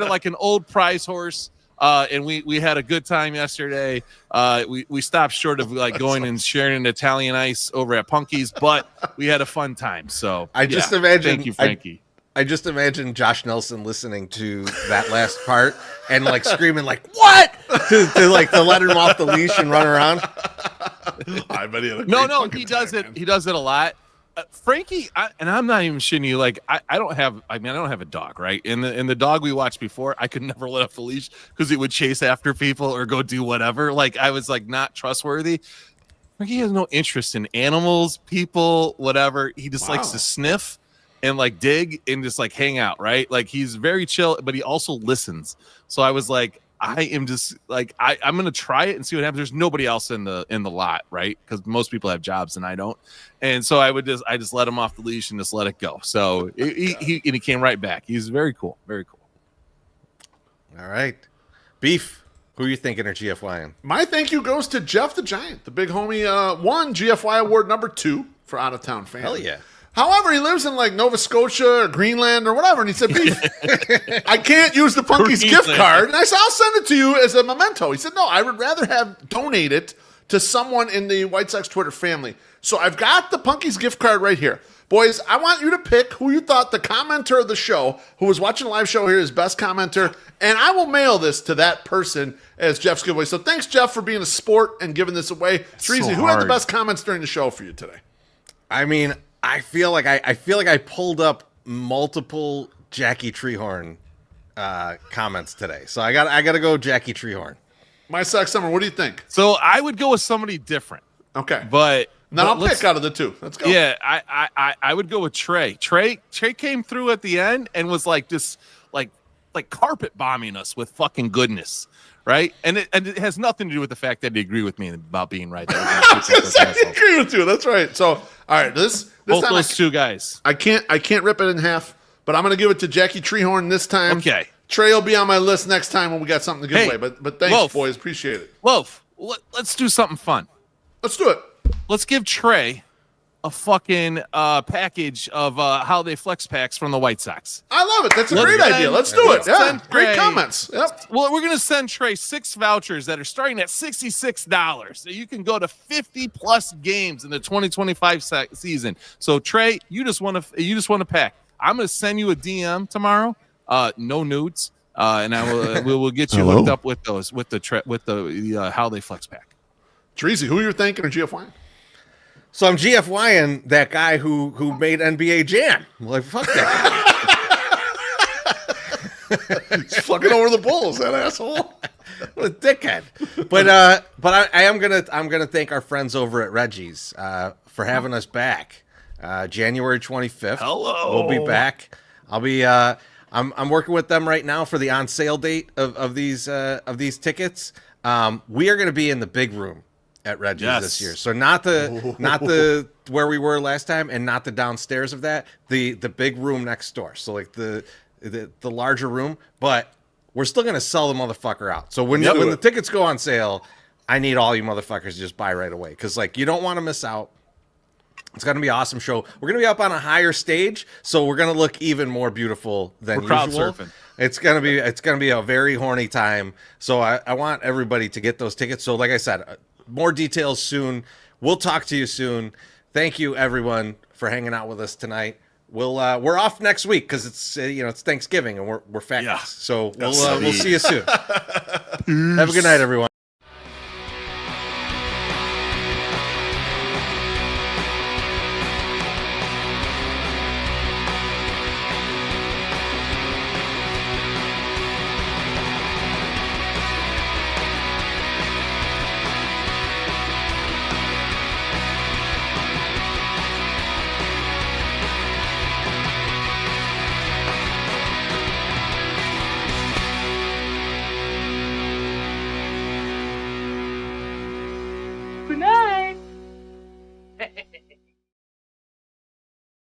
like an old prize horse. And we had a good time yesterday. We stopped short of like going and sharing an Italian ice over at Punky's, but we had a fun time. So I just imagine. Thank you, Frankie. I just imagine Josh Nelson listening to that last part and like screaming like "What?" to let him off the leash and run around. I bet he had a No, great he fucking does time, it. man. He does it a lot. Frankie, and I'm not even shitting you. Like I don't have a dog, right? And the dog we watched before, I could never let off the leash because it would chase after people or go do whatever. Like I was like not trustworthy. Frankie has no interest in animals, people, whatever. He just likes to sniff and like dig and just like hang out, right? Like he's very chill, but he also listens. So I was like, I am just like I'm gonna try it and see what happens. There's nobody else in the lot, right? Because most people have jobs and I don't. And so I just let him off the leash and just let it go. So he came right back. He's very cool, very cool. All right, Beef. Who are you thinking are GFYing? My thank you goes to Jeff the Giant, the big homie. Won GFY Award #2 for Out of Town Fan. Hell yeah. However, he lives in like Nova Scotia or Greenland or whatever, and he said, "Beef, I can't use the Punky's gift card." And I said, "I'll send it to you as a memento." He said, "No, I would rather donate it to someone in the White Sox Twitter family." So I've got the Punky's gift card right here. Boys, I want you to pick who you thought the commenter of the show, who was watching the live show here, is best commenter, and I will mail this to that person as Jeff's giveaway. So thanks, Jeff, for being a sport and giving this away. Treasy, who had the best comments during the show for you today? I mean, I feel like I pulled up multiple Jackie Treehorn comments today, so I got to go Jackie Treehorn. My Sox Summer, what do you think? So I would go with somebody different. Okay, but then I'll pick out of the two. Let's go. Yeah, I would go with Trey. Trey came through at the end and was like just like carpet bombing us with fucking goodness, right? And it has nothing to do with the fact that he agreed with me about being right. I agree with you. That's right. So all right, this both time those two guys. I can't rip it in half, but I'm gonna give it to Jackie Treehorn this time. Okay. Trey will be on my list next time when we got something to give Hey, away. But thanks, Wolf. boys. Appreciate it. Wolf, let's do something fun. Let's do it. Let's give Trey a fucking package of holiday flex packs from the White Sox. I love it. That's a Let's great send- idea. Let's do it. let's Yeah. send Great Trey- comments. Yep. Well, we're going to send Trey 6 vouchers that are starting at $66. So you can go to 50 plus games in the 2025 season. So Trey, you just want to pack. I'm going to send you a DM tomorrow. No nudes. And we will get you hooked up with those with the holiday flex pack. Treasy, who you're thanking or GFY? So I'm GFYing that guy who made NBA Jam. I'm like, fuck that. He's fucking over the Bulls, that asshole. What a dickhead. But I'm gonna thank our friends over at Reggie's for having us back. January 25th. Hello. We'll be back. I'll be I'm working with them right now for the on sale date of these tickets. We are gonna be in the big room at Reggie's this year. So not the where we were last time and not the downstairs of that. The big room next door. So like the larger room, but we're still gonna sell the motherfucker out. So when the tickets go on sale, I need all you motherfuckers to just buy right away. Cause like you don't want to miss out. It's gonna be an awesome show. We're gonna be up on a higher stage, so we're gonna look even more beautiful than usual. Crowd surfing. It's gonna be a very horny time. So I want everybody to get those tickets. So like I said, more details soon. We'll talk to you soon. Thank you everyone for hanging out with us tonight. We're off next week because it's Thanksgiving and we're fat. Yeah. So we'll see you soon. Have a good night, everyone.